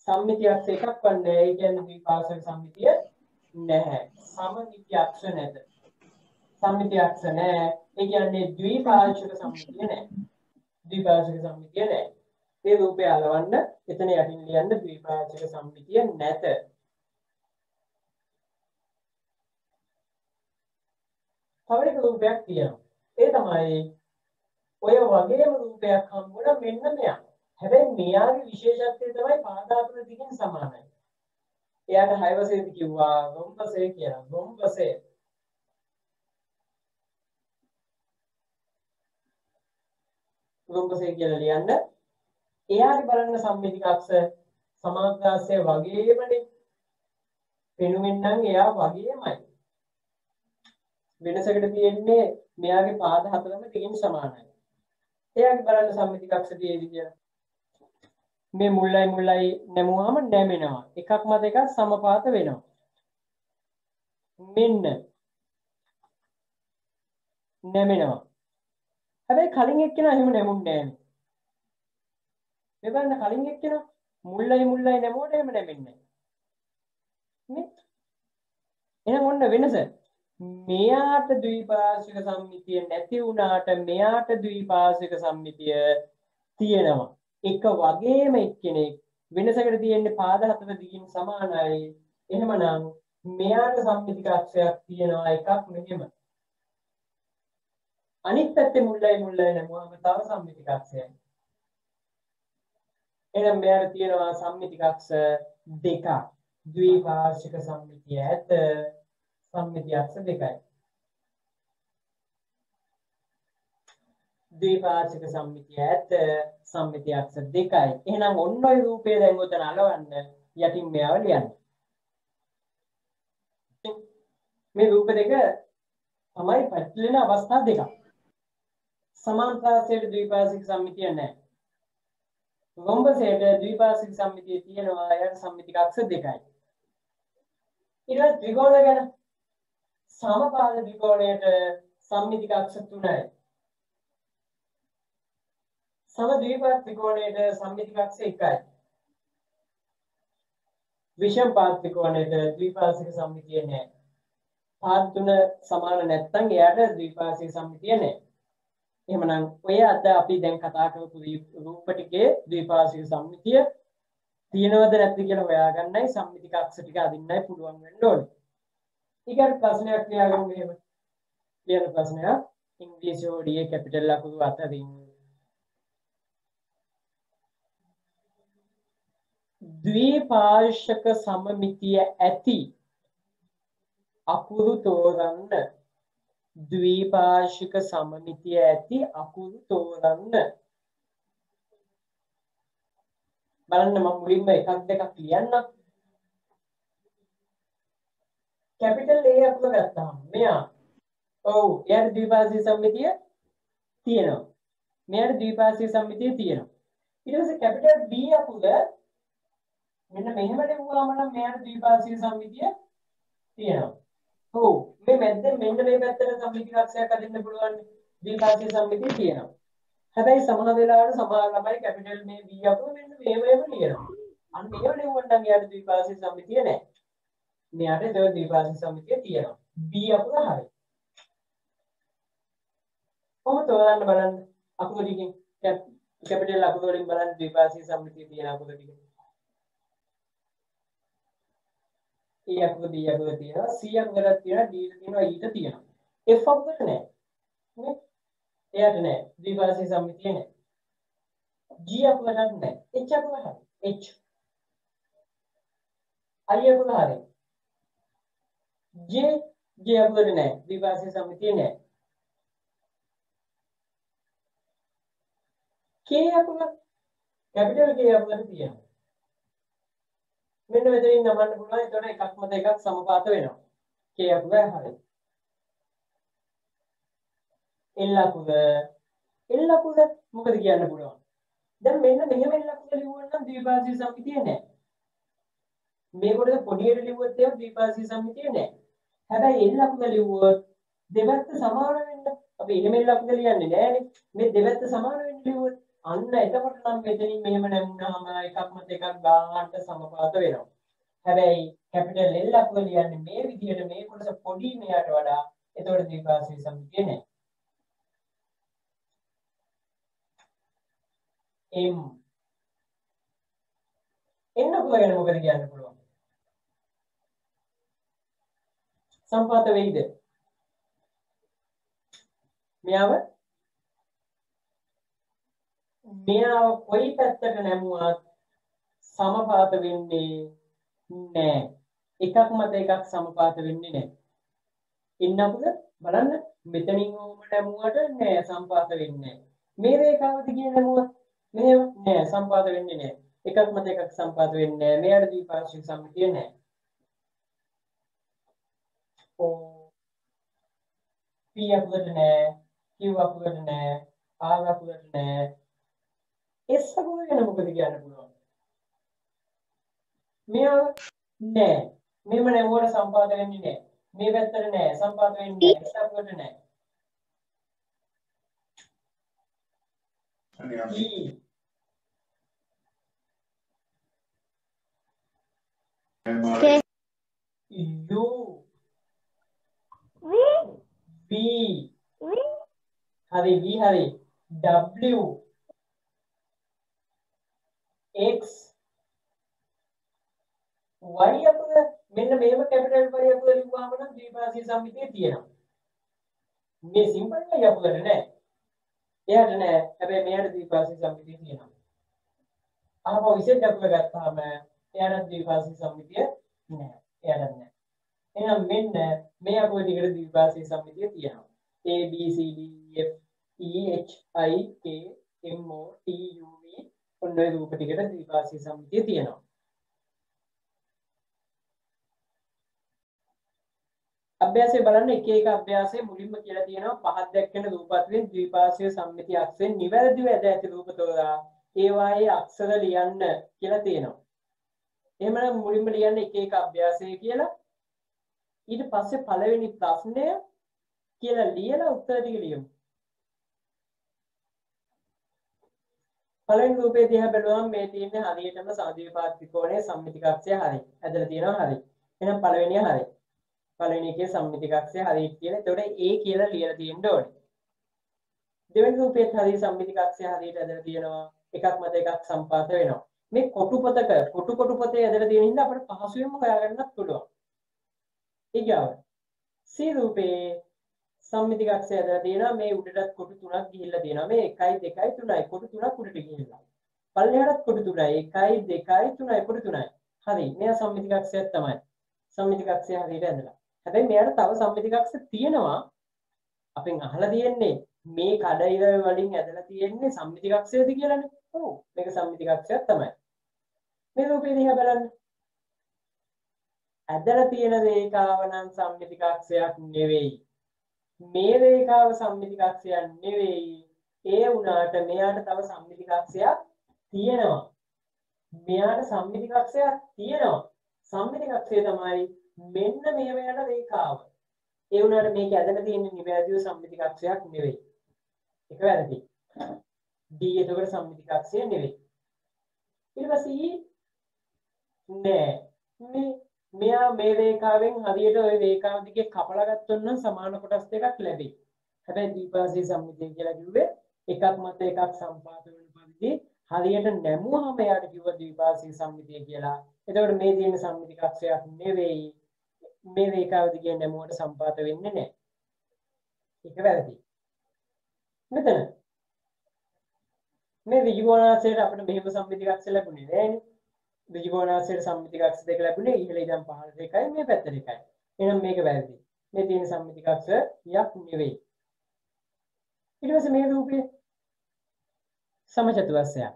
සම්මිති අක්ෂ එකක්වත් නෑ. ඒ කියන්නේ ද්විපාර්ශ්වික සම්මිතිය නැහැ. සමමිති අක්ෂ නැත. සම්මිති අක්ෂ නෑ. ඒ කියන්නේ ද්විපාර්ශ්වික සම්මිතිය නෑ. ද්විපාර්ශ්වික සම්මිතිය නෑ. ඒ රූපය අලවන්න එතන යටින් ලියන්න ද්විපාර්ශ්වික සම්මිතිය නැත. තව එක රූපයක් තියෙනවා. ඒ තමයි ඔය වගේම රූපයක් හම්බුණා මෙන්න මෙයා. හැබැයි මෙයාගේ විශේෂත්වය තමයි පාදාතුන දිගින් සමානයි. එයාට 6 වශයෙන්ද කිව්වා රොම්බසේ කියලා. රොම්බසේ. රොම්බසේ කියලා ලියන්න. එයාගේ බලන්න සම්මිතික අක්ෂ සමාන්තරාස්‍රය වගේමනේ. පෙනුමෙන් නම් එයා වගේමයි. වෙනසකට තියෙන්නේ මෙයාගේ පාද හතරම දිගින් සමානයි. එයාගේ බලන්න සම්මිතික අක්ෂ තියෙදි කියලා. මේ මුල්ලයි නැමුවාම නැමෙනවා. එකක් මත එකක් සමපාත වෙනවා. මෙන්න නැමෙනවා. හැබැයි කලින් එක්කෙනා එහෙම නැමුන්නේ නැහැ. මේ බලන්න කලින් එක්කෙනා මුල්ලයි නැමුවට එහෙම නැමෙන්නේ නැහැ. එහෙනම් ඔන්න වෙනස. මෙයාට ද්විපාර්ශ්වික සම්මිතිය නැති වුණාට මෙයාට ද්විපාර්ශ්වික සම්මිතිය තියෙනවා. එක වගේම එක්කෙනෙක් වෙනසකට තියෙන්නේ පාද හතර දිගින් සමානයි. එහෙමනම් මෙයාට සම්මිතික අක්ෂයක් තියෙනවා එකක් මෙහෙම. අනිත් පැත්තේ මුල්ලයි නැමුවම තව සම්මිතික අක්ෂයක්. එහෙනම් මෙයාට තියෙනවා සම්මිතික අක්ෂ දෙකක්. ද්විපාර්ශ්වික සම්මිතිය ඇත. සම්මිති අක්ෂ දෙකයි. ද්විපාර්ශ්වික සම්මිතිය ඇත. සම්මිති අක්ෂ දෙකයි. එහෙනම් ඔන්න ඔය රූපය දැන් උතන අලවන්න යටින් මෙයාව ලියන්න. මේ රූප දෙක තමයි පැටලෙන අවස්ථා දෙකක්. සමාන්තරාස්‍රයට ද්විපාර්ශ්වික සම්මිතිය නැහැ. රොම්බසයට ද්විපාර්ශ්වික සම්මිතිය තියෙනවා. එයාට සම්මිතික අක්ෂ දෙකයි. ඊට ත්‍රිකෝණ ගැන සමපාද ත්‍රිකෝණයට සම්මිතික අක්ෂ 3යි. සම ද්විපාද ත්‍රිකෝණයේ සම්මිති කක්ෂ එකයි. විෂම පාද ත්‍රිකෝණයේ ද්විපාර්ශ්වික සම්මිතිය නැහැ. පාද තුන සමාන නැත්නම් එයාට ද්විපාර්ශ්වික සම්මිතිය නැහැ. එහෙමනම් ඔය අද අපි දැන් කතා කරපු රූප ටිකේ ද්විපාර්ශ්වික සම්මිතිය තියෙනවද නැද්ද කියලා හොයාගන්නයි සම්මිති කක්ෂ ටික අදින්නයි පුළුවන් වෙන්න ඕනේ. ඊගොල්ලෝ ප්‍රශ්නයක් ලියාගමු මෙහෙම. කියන ප්‍රශ්නයක් ඉංග්‍රීසි හොඩියේ කැපිටල් අකුරු අතරින් ද්විපාර්ශ්වක සමමිතිය ඇති අකුරු තෝරන්න. ද්විපාර්ශ්වික සමමිතිය ඇති අකුරු තෝරන්න. බලන්න මම මුලින්ම එකක් දෙකක් ලියන්නම්. කැපිටල් A අකුර ගත්තාම මෙයා ඔව් එයාට ද්විපාර්ශ්වික සම්මිතිය තියෙනවා. මෙයාට ද්විපාර්ශ්වික සම්මිතිය තියෙනවා. ඊට පස්සේ කැපිටල් B අකුර මෙන්න මෙහෙම ලියුවාම නම් මෙයාට ද්විපාර්ශ්වික සම්මිතිය තියෙනවා. ඔව් මේ මැද්දෙන් මෙන්න මේ පැත්තට සම්මිති කක්ෂයක් අදින්න පුළුවන් ද්විපාර්ශ්වික සම්මිතිය තියෙනවා. හැබැයි සමහර වෙලාවට සමහර ළමයි කැපිටල් මේ B අකුර මෙන්න මේව ලියනවා. අන්න මේව ලියුවොත් නම් එයාට ද්විපාර්ශ්වික සම්මිතිය නැහැ. මෙයාට ඒක ද්විපාර්ශ්වික සම්මිතිය තියෙනවා. B අකුර හරියි. කොහොමද තෝරන්න බලන්න අකුරු ටිකෙන් කැපිටල් අකුරු වලින් බලන්න ද්විපාර්ශ්වික සම්මිතිය තියෙන අකුරු ටික. E අකුර D අකුර තියෙනවා C අකුරක් තියෙනවා D තියෙනවා E තියෙනවා. F අකුරට නැහැ. නේ? එයාට නැහැ. ද්විපාර්ශ්වික සම්මිතිය නැහැ. G අකුරට නැහැ. H අකුර හරි. H. I අකුර හරි. J අකුරට නැහැ. ද්විපාර්ශ්වික සම්මිතිය නැහැ. K අකුර කැපිටල් K අකුරට තියෙනවා. මෙන්න මෙතනින් නමන්න පුළුවන්. එතකොට එකක් මත එකක් සමපාත වෙනවා. K අකුර හරියි. L අකුර මොකද කියන්න පුළුවන්? දැන් මෙන්න මෙහෙම L අකුර ලියුවොත් නම් ද්විපාර්ශ්වික සම්මිතිය නැහැ. මේකට පොඩියට ලියුවොත් ඒක ද්විපාර්ශ්වික සම්මිතිය නැහැ. හැබැයි L අකුර ලියුවොත් දෙපැත්ත සමාන වෙන්න. අපි එහෙම L අකුර ලියන්නේ නැහැනේ. මේ දෙපැත්ත සමාන වෙන්න ලියුවොත් අන්න එතකොට නම් මෙතනින් මෙහෙම නැමුණාම එකක් මත එකක් ගානට සමපාත වෙනවා. හැබැයි කැපිටල් L අකුර ලියන්නේ මේ විදිහට මේ කොටස පොඩි මෙයාට වඩා එතකොට ද්විපාර්ශ්වික සම්මිතිය නැහැ. M N අකුර ගැන මොකද කියන්න පුළුවන්? සම්පාත වෙයිද? මෙයාව කොයි පැත්තට නැමුවත් සමපාත වෙන්නේ නැහැ. එකක් මත එකක් සමපාත වෙන්නේ නැහැ. N අකුර බලන්න මෙතනින් ඕම නැමුවට නෑ සමපාත වෙන්නේ නැහැ. මේ රේඛාව දිගේ නැමුවත් මෙහෙම නෑ සමපාත වෙන්නේ නැහැ. එකක් මත එකක් සමපාත වෙන්නේ නැහැ. මෙයාට ද්විපාර්ශ්වික සම්මිතිය නැහැ. P අකුරට නැහැ, Q අකුරට නැහැ, R අකුරට නැහැ. S අකුර ගැන මොකද කියන්න පුළුවන්? මෙයා නැහැ. මෙහෙම නැවුවට සම්පාත වෙන්නේ නැහැ. මේ පැත්තට නැහැ. සම්පාත වෙන්නේ නැහැ. S අකුරට නැහැ. U V හරි V හරි W X Y අකුර මෙන්න මේව කැපිටල් Y අකුර ලිව්වම නම් ද්විපාර්ශ්වික සම්මිතිය තියෙනවා. මේ සිම්පල් Y අකුරට නෑ. එයාට නෑ. හැබැයි මෙයාට ද්විපාර්ශ්වික සම්මිතිය තියෙනවා. අහපුව විශේෂ අකුර ගත්තාම එයාට ද්විපාර්ශ්වික සම්මිතිය නෑ. එයාට නෑ. එහෙනම් මෙන්න මේ අකුර ටිකට ද්විපාර්ශ්වික සම්මිතිය තියෙනවා. A B C D E F E H I K M O T U V ඔන්න ඔය රූප ටිකට ද්විපාර්ශ්වික සම්මිතිය තියෙනවා. අභ්‍යාසය බලන්න එක එක අභ්‍යාසයේ මුලින්ම කියලා තියෙනවා පහක් දැක්කෙන රූප අතරින් ද්විපාර්ශ්වික සම්මිතිය අක්ෂයෙන් නිවැරදිව ඇද ඇති රූප තෝරා ඒවායේ අක්ෂර ලියන්න කියලා තියෙනවා. එහෙමනම් මුලින්ම ලියන්න එක එක අභ්‍යාසය කියලා. ඊට පස්සේ පළවෙනි ප්‍රශ්නය කියලා ලියලා උත්තර ටික ලියමු. පළවෙනි රූපේ දිහා බැලුවම මේ තියෙන්නේ හරියටම සමද්විපාත ත්‍රිකෝණයේ සම්මිති කක්ෂය හරි. ඇදලා තියෙනවා හරි. එහෙනම් පළවෙනිය හරි. පළවෙනි එකේ සම්මිති කක්ෂය හරියට තියෙන. එතකොට A කියලා ලියලා තියෙන්න ඕනේ. දෙවෙනි රූපේත් හරිය සම්මිති කක්ෂය හරියට ඇදලා තියෙනවා. එකක් මත එකක් සම්පාත වෙනවා. මේ කොටු පොතේ ඇදලා තියෙන හින්දා අපිට පහසුවෙන්ම හොයාගන්නත් පුළුවන්. ඊගාව C රූපේ සම්මිති කක්ෂය ඇදලා තියෙනවා. මේ උඩටත් කොටු තුනක් ගිහිල්ලා තියෙනවා. මේ 1 2 3යි කොටු තුනක් උඩට ගිහිල්ලා. පල්ලෙහාටත් කොටු තුනයි 1 2 3යි කොටු තුනයි. හරි. මෙයා සම්මිති කක්ෂයක් තමයි. සම්මිති කක්ෂය හරියට ඇදලා. හැබැයි මෙයාට තව සම්මිති කක්ෂ තියෙනවා. අපෙන් අහලා තියෙන්නේ මේ කඩයිර වලින් ඇදලා තියෙන්නේ සම්මිති කක්ෂයද කියලානේ. ඔව්. මේක සම්මිති කක්ෂයක් තමයි. මේ රූපේ දිහා බලන්න. ඇදලා තියෙන රේඛාව නම් සම්මිති කක්ෂයක් නෙවෙයි. මේ රේඛාව සම්මිති කක්ෂයක් නෙවෙයි. ඒ වුණාට මෙයාට තව සම්මිති කක්ෂයක් තියෙනවා. මෙයාට සම්මිති කක්ෂයක් තියෙනවා. සම්මිති කක්ෂය තමයි මෙන්න මේ වෙනට රේඛාව. ඒ වුණාට මේක ඇදලා තියෙන නිවැරදිව සම්මිති කක්ෂයක් නෙවෙයි. ඒක වැරදි. D එතකොට සම්මිති කක්ෂය නෙවෙයි. ඊට පස්සේ නෑ මෙයා මේ රේඛාවෙන් හරියට ওই රේඛාව දිගේ කපලා ගත්තොත් නම් සමාන කොටස් දෙකක් ලැබෙයි. හැබැයි ද්විපාර්ශ්වීය සම්මිතිය කියලා කිව්වේ එකක් මත එකක් සම්පාත වෙන පරිදි හරියට නැමුවම එයාට කිව්වා ද්විපාර්ශ්වීය සම්මිතිය කියලා. එතකොට මේ තියෙන සම්මිති කක්ෂයක් නෙවෙයි. මේ රේඛාව දිගේ නැමුවට සම්පාත වෙන්නේ නැහැ. ඒක වැරදි. මෙතන මේ ඍජුකෝණාශ්‍රයට අපිට මෙහෙම සම්මිති කක්ෂ ලැබුණේ නෑනේ. ඍජුකෝණාශ්‍රයට සම්මිති කක්ෂ දෙක ලැබුණේ ඉහළ ඉඳන් පහළට එකයි මේ පැත්තට එකයි. එහෙනම් මේක වැරදි. මේ තියෙන සම්මිති කක්ෂ යක් නෙවෙයි. ඊට පස්සේ මේ රූපය සමචතුරස්‍රයක්.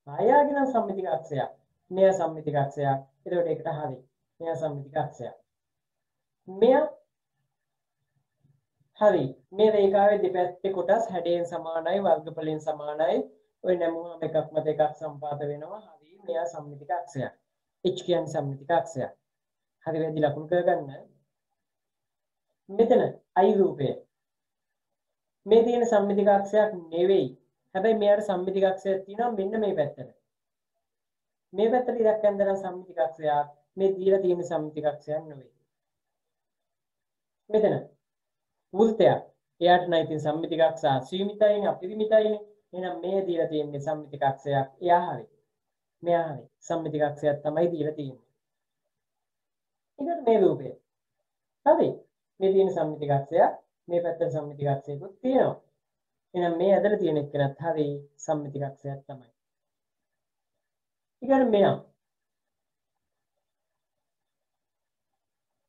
ආයාගෙන සම්මිති කක්ෂයක්. මෙය සම්මිති කක්ෂයක්. එතකොට ඒකට හරි. මෙය සම්මිති කක්ෂයක්. මෙය හරි. මේ රේඛාවේ දෙපැත්තේ කොටස් හැඩයෙන් සමානයි වර්ගඵලයෙන් සමානයි. ඔය නැමුවම එකක් මත එකක් සම්පාත වෙනවා. හරි. මෙය සම්මිති කක්ෂයක්. H කියන්නේ සම්මිති කක්ෂයක්. හරි වැඩි ලකුණු කරගන්න. මෙතන I රූපය. මේ තියෙන සම්මිති කක්ෂයක් නෙවෙයි. හැබැයි මෙයාට සම්මිති කක්ෂයක් තියෙනවා මෙන්න මේ පැත්තට. මේ පැත්තට ඉරක් ඇඳලා සම්මිති කක්ෂයක්. මේ දීලා තියෙන සම්මිති කක්ෂයක් නෙවෙයි. මෙතන වෘත්තයක්. එයාට නම් ඉතින් සම්මිති කක්ෂා සීමිතයිනේ අපරිමිතයිනේ. එහෙනම් මේ දීලා තියෙන්නේ සම්මිති කක්ෂයක්. එයා හරි. මෙයා හරි. සම්මිති කක්ෂයක් තමයි දීලා තියෙන්නේ. ඊට මේ රූපය. හරි. මේ තියෙන සම්මිති කක්ෂයක්. මේ පැත්තට සම්මිති කක්ෂයකුත් තියෙනවා. එහෙනම් මේ ඇදලා තියෙන එකනත් හරි සම්මිති කක්ෂයක් තමයි. ඊගොල්ලෝ මෙයා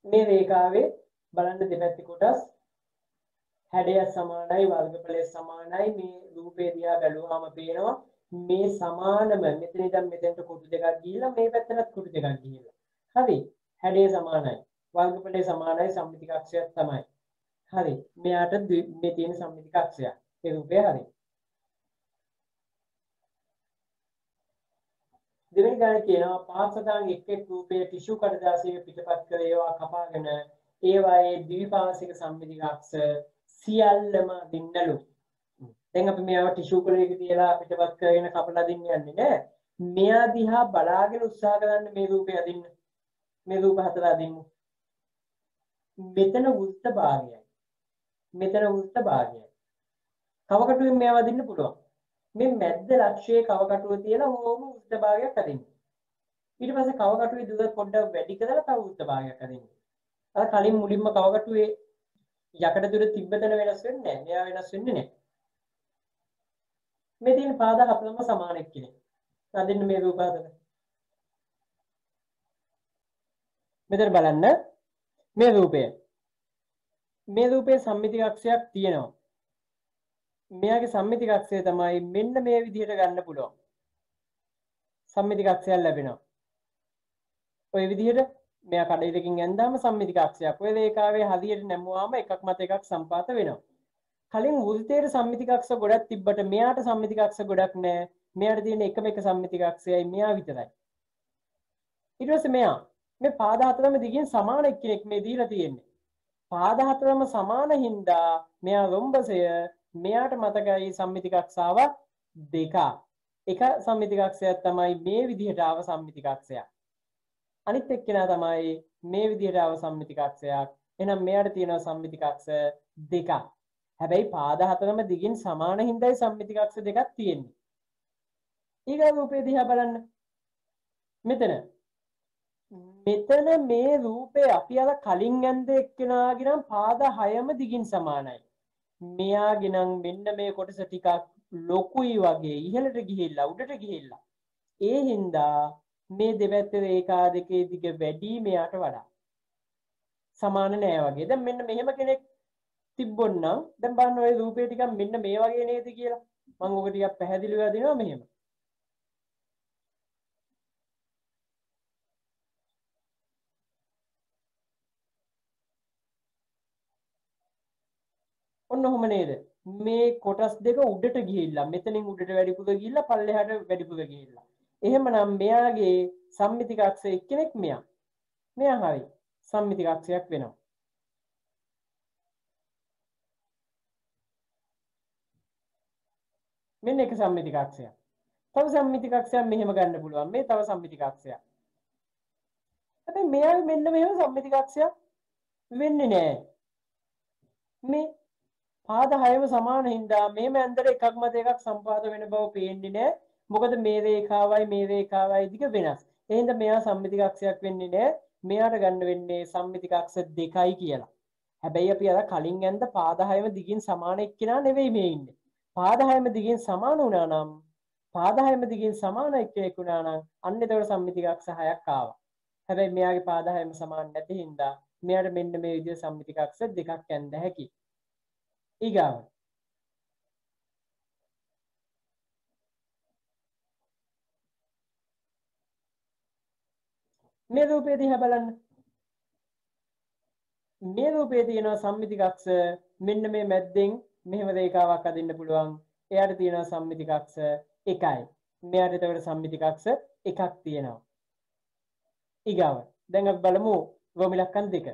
මේ රේඛාවේ බලන්න දෙපැත්තේ කොටස් හැඩය සමානයි වර්ගඵලය සමානයි. මේ රූපේ දිහා බැලුවාම පේනවා මේ සමානම මෙතන ඉඳන් මෙතෙන්ට කොටු දෙකක් ගිහිල්ලා මේ පැත්තට කොටු දෙකක් ගිහිල්ලා. හරි. හැඩය සමානයි. වර්ගඵලය සමානයි සම්මිති කක්ෂයක් තමයි. හරි. මෙයාට මේ තියෙන සම්මිති කක්ෂයක්. ඒ රූපය හරි. දෙවෙනි ගානේ කියනවා පාර්ශ්වදාන එක් රූපයේ ටිෂු කඩදාසියක පිටපත් කර ඒවා කපාගෙන ඒවායේ ද්විපාර්ශ්වික සම්මිති කක්ෂ සියල්ලම දින්නලු. දැන් අපි මේවා ටිෂු කොලයක තියලා පිටපත් කරගෙන කපලා දින්න යන්නේ නෑ. මෙයා දිහා බලාගෙන උත්සාහ කරන්න මේ රූපය අදින්න. මේ රූප හතර අදින්න. මෙතන වෘත්ත භාගයයි. මෙතන වෘත්ත භාගයයි. කවකටුවෙන් මේවා අදින්න පුළුවන්. මේ මැද්ද ලක්ෂයේ කවකටුව තියලා ඕම වෘත්ත භාගයක් අදින්න. ඊට පස්සේ කවකටුවේ දුර පොඩ්ඩක් වැඩි කරලා තව වෘත්ත භාගයක් අදින්න. අර කලින් මුලින්ම කවකටුවේ යකඩ දුර තිබ්බතන වෙනස් වෙන්නේ නැහැ. මෙයා වෙනස් වෙන්නේ නැහැ. මේ තියෙන පාද හතරම සමාන එක්කෙනෙක්. අදින්න මේ රූප හතර. මෙතන බලන්න මේ රූපය. මේ රූපයේ සම්මිති කක්ෂයක් තියෙනවා. මෙයාගේ සම්මිති කක්ෂය තමයි මෙන්න මේ විදිහට ගන්න පුළුවන්. සම්මිති කක්ෂයක් ලැබෙනවා. ඔය විදිහට මෙයා කඩේකින් ඇඳාම සම්මිති කක්ෂයක්. ඔය රේඛාවේ හරියට නැමුවාම එකක් මත එකක් සම්පාත වෙනවා. කලින් වෘත්තයේ සම්මිති කක්ෂ ගොඩක් තිබ්බට මෙයාට සම්මිති කක්ෂ ගොඩක් නැහැ. මෙයාට තියෙන එකම එක සම්මිති කක්ෂයයි මෙයා විතරයි. ඊට පස්සේ මෙයා මේ පාද හතරම දිගින් සමාන එක්කෙනෙක් මේ දීලා තියෙන්නේ. පාද හතරම සමාන හින්දා මෙයා රොම්බසය මෙයාට මතකයි සම්මිති කක්ෂාව දෙකක්. එක සම්මිතික අක්ෂයක් තමයි මේ විදිහට ආව සම්මිතික අක්ෂයක්. අනිත් එක්කෙනා තමයි මේ විදිහට ආව සම්මිතික අක්ෂයක්. එහෙනම් මෙයාට තියෙනවා සම්මිතික අක්ෂ දෙකක්. හැබැයි පාද හතරම දිගින් සමාන හින්දායි සම්මිතික අක්ෂ දෙකක් තියෙන්නේ. ඊගා රූපේ දිහා බලන්න. මෙතන මේ රූපේ අපි අර කලින් ඇඳ එක්කෙනාගේ නම් පාද 6ම දිගින් සමානයි. මෙයාගේ නම් මෙන්න මේ කොටස ටිකක් ලොකුයි වගේ ඉහළට ගිහිල්ලා උඩට ගිහිල්ලා. ඒ හින්දා මේ දෙපැත්තේ රේඛා දෙකේ දිග වැඩි මෙයාට වඩා. සමාන නෑ වගේ. දැන් මෙන්න මෙහෙම කෙනෙක් තිබ්බොන්නම් දැන් බලන්න ඔය රූපේ ටිකක් මෙන්න මේ වගේ නේද කියලා. මම ඔක ටිකක් පැහැදිලිව දෙනවා මෙහෙම. ඔන්න ඔහොම නේද? මේ කොටස් දෙක උඩට ගිහිල්ලා මෙතනින් උඩට වැඩිපුර ගිහිල්ලා පල්ලෙහාට වැඩිපුර ගිහිල්ලා. එහෙමනම් මෙයාගේ සම්මිතික අක්ෂ එක්කෙනෙක් මෙයා. මෙයා හරි. සම්මිතික අක්ෂයක් වෙනවා. මෙන්න එක සම්මිතික අක්ෂයක්. තව සම්මිතික අක්ෂයක් මෙහෙම ගන්න පුළුවන්. මේ තව සම්මිතික අක්ෂයක්. හැබැයි මෙයා මෙන්න මෙහෙම සම්මිතික අක්ෂයක් වෙන්නේ නැහැ. මේ පාද 6ම සමාන හින්දා මේ මැන්දර එකක් මත එකක් සම්පාද වෙන බව පේන්නේ නැහැ. මොකද මේ රේඛාවයි දිග වෙනස්. ඒ හින්දා මෙයා සම්මිතික අක්ෂයක් වෙන්නේ නැහැ. මෙයාට ගන්න වෙන්නේ සම්මිතික අක්ෂ දෙකයි කියලා. හැබැයි අපි අර කලින් ඇඳ පාද 6ම දිගින් සමාන එක්කෙනා නෙවෙයි මේ ඉන්නේ. පාද 6ම දිගින් සමාන වුණා නම් පාද 6ම දිගින් සමාන එක්කෙනෙක් වුණා නම් අන්න එතකොට සම්මිතික අක්ෂ 6ක් ආවා. හැබැයි මෙයාගේ පාද 6ම සමාන නැති හින්දා මෙයාට මෙන්න මේ විදිහට සම්මිතික අක්ෂ දෙකක් ඇඳ හැකියි. ඊගාව මේ රූපේ දිහා බලන්න. මේ රූපේ තියෙනවා සම්මිතික අක්ෂ මෙන්න මේ මැද්දෙන් මෙහෙම රේඛාවක් අදින්න පුළුවන්. එයාට තියෙනවා සම්මිතික අක්ෂ එකයි. මෙයාට එතකොට සම්මිතික අක්ෂ එකක් තියෙනවා. ඊගාව දැන් අපි බලමු ගොමිලක්කන් දෙක.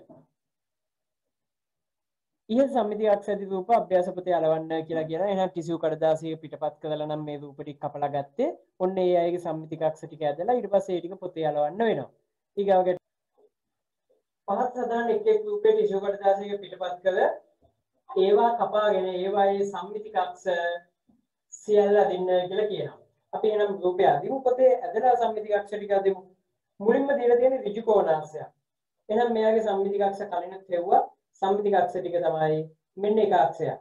ඉහළ සම්මිතික අක්ෂ ඇති රූප අභ්‍යාස පොතේ අලවන්න කියලා කියනවා. එහෙනම් ටිෂු කඩදාසියක පිටපත් කරලා නම් මේ රූප ටික කපලා ගත්තේ. ඔන්න ඒ අයගේ සම්මිතික අක්ෂ ටික ඇදලා ඊට පස්සේ ඒ ටික පොතේ අලවන්න වෙනවා. ඊගාව පහත් සදාන එක් රූපේ ටිෂු කඩදාසියක පිටපත් කළ ඒවා කපාගෙන ඒවායේ සම්මිතික අක්ෂ සියල්ල අදින්න කියලා කියනවා. අපි එහෙනම් රූපය අදිමු පොතේ ඇදලා සම්මිතික අක්ෂ ටික අදිමු. මුලින්ම දීලා තියෙන ඍජු කෝණාංශය. එහෙනම් මෙයාගේ සම්මිතික අක්ෂ කලිනුත් හෙව්වා. සම්මිතික අක්ෂ ටික තමයි මෙන්න එක අක්ෂයක්.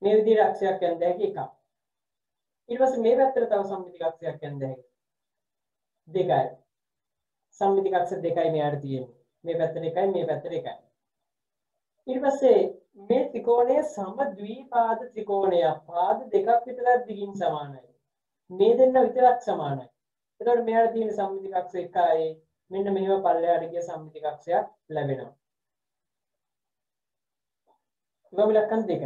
මේ විදිහට අක්ෂයක් යන්න හැකි එකක්. ඊට පස්සේ මේ පැත්තට තව සම්මිතික අක්ෂයක් යන්න හැකි. දෙකයි. සම්මිතික අක්ෂ දෙකයි මෙයාට තියෙන්නේ. මේ පැත්තට එකයි මේ පැත්තට එකයි. ඊට පස්සේ මේ ත්‍රිකෝණය සම ද්විපාද ත්‍රිකෝණයක්. පාද දෙකක් විතරක් දිගින් සමානයි. මේ දෙන්න විතරක් සමානයි. එතකොට මෙයාට තියෙන සම්මිතික අක්ෂ එකයි. මෙන්න මෙහෙම පල්ලෙහාට ගිය සම්මිතික අක්ෂයක් ලැබෙනවා. ගොමිලක්කන් දෙක.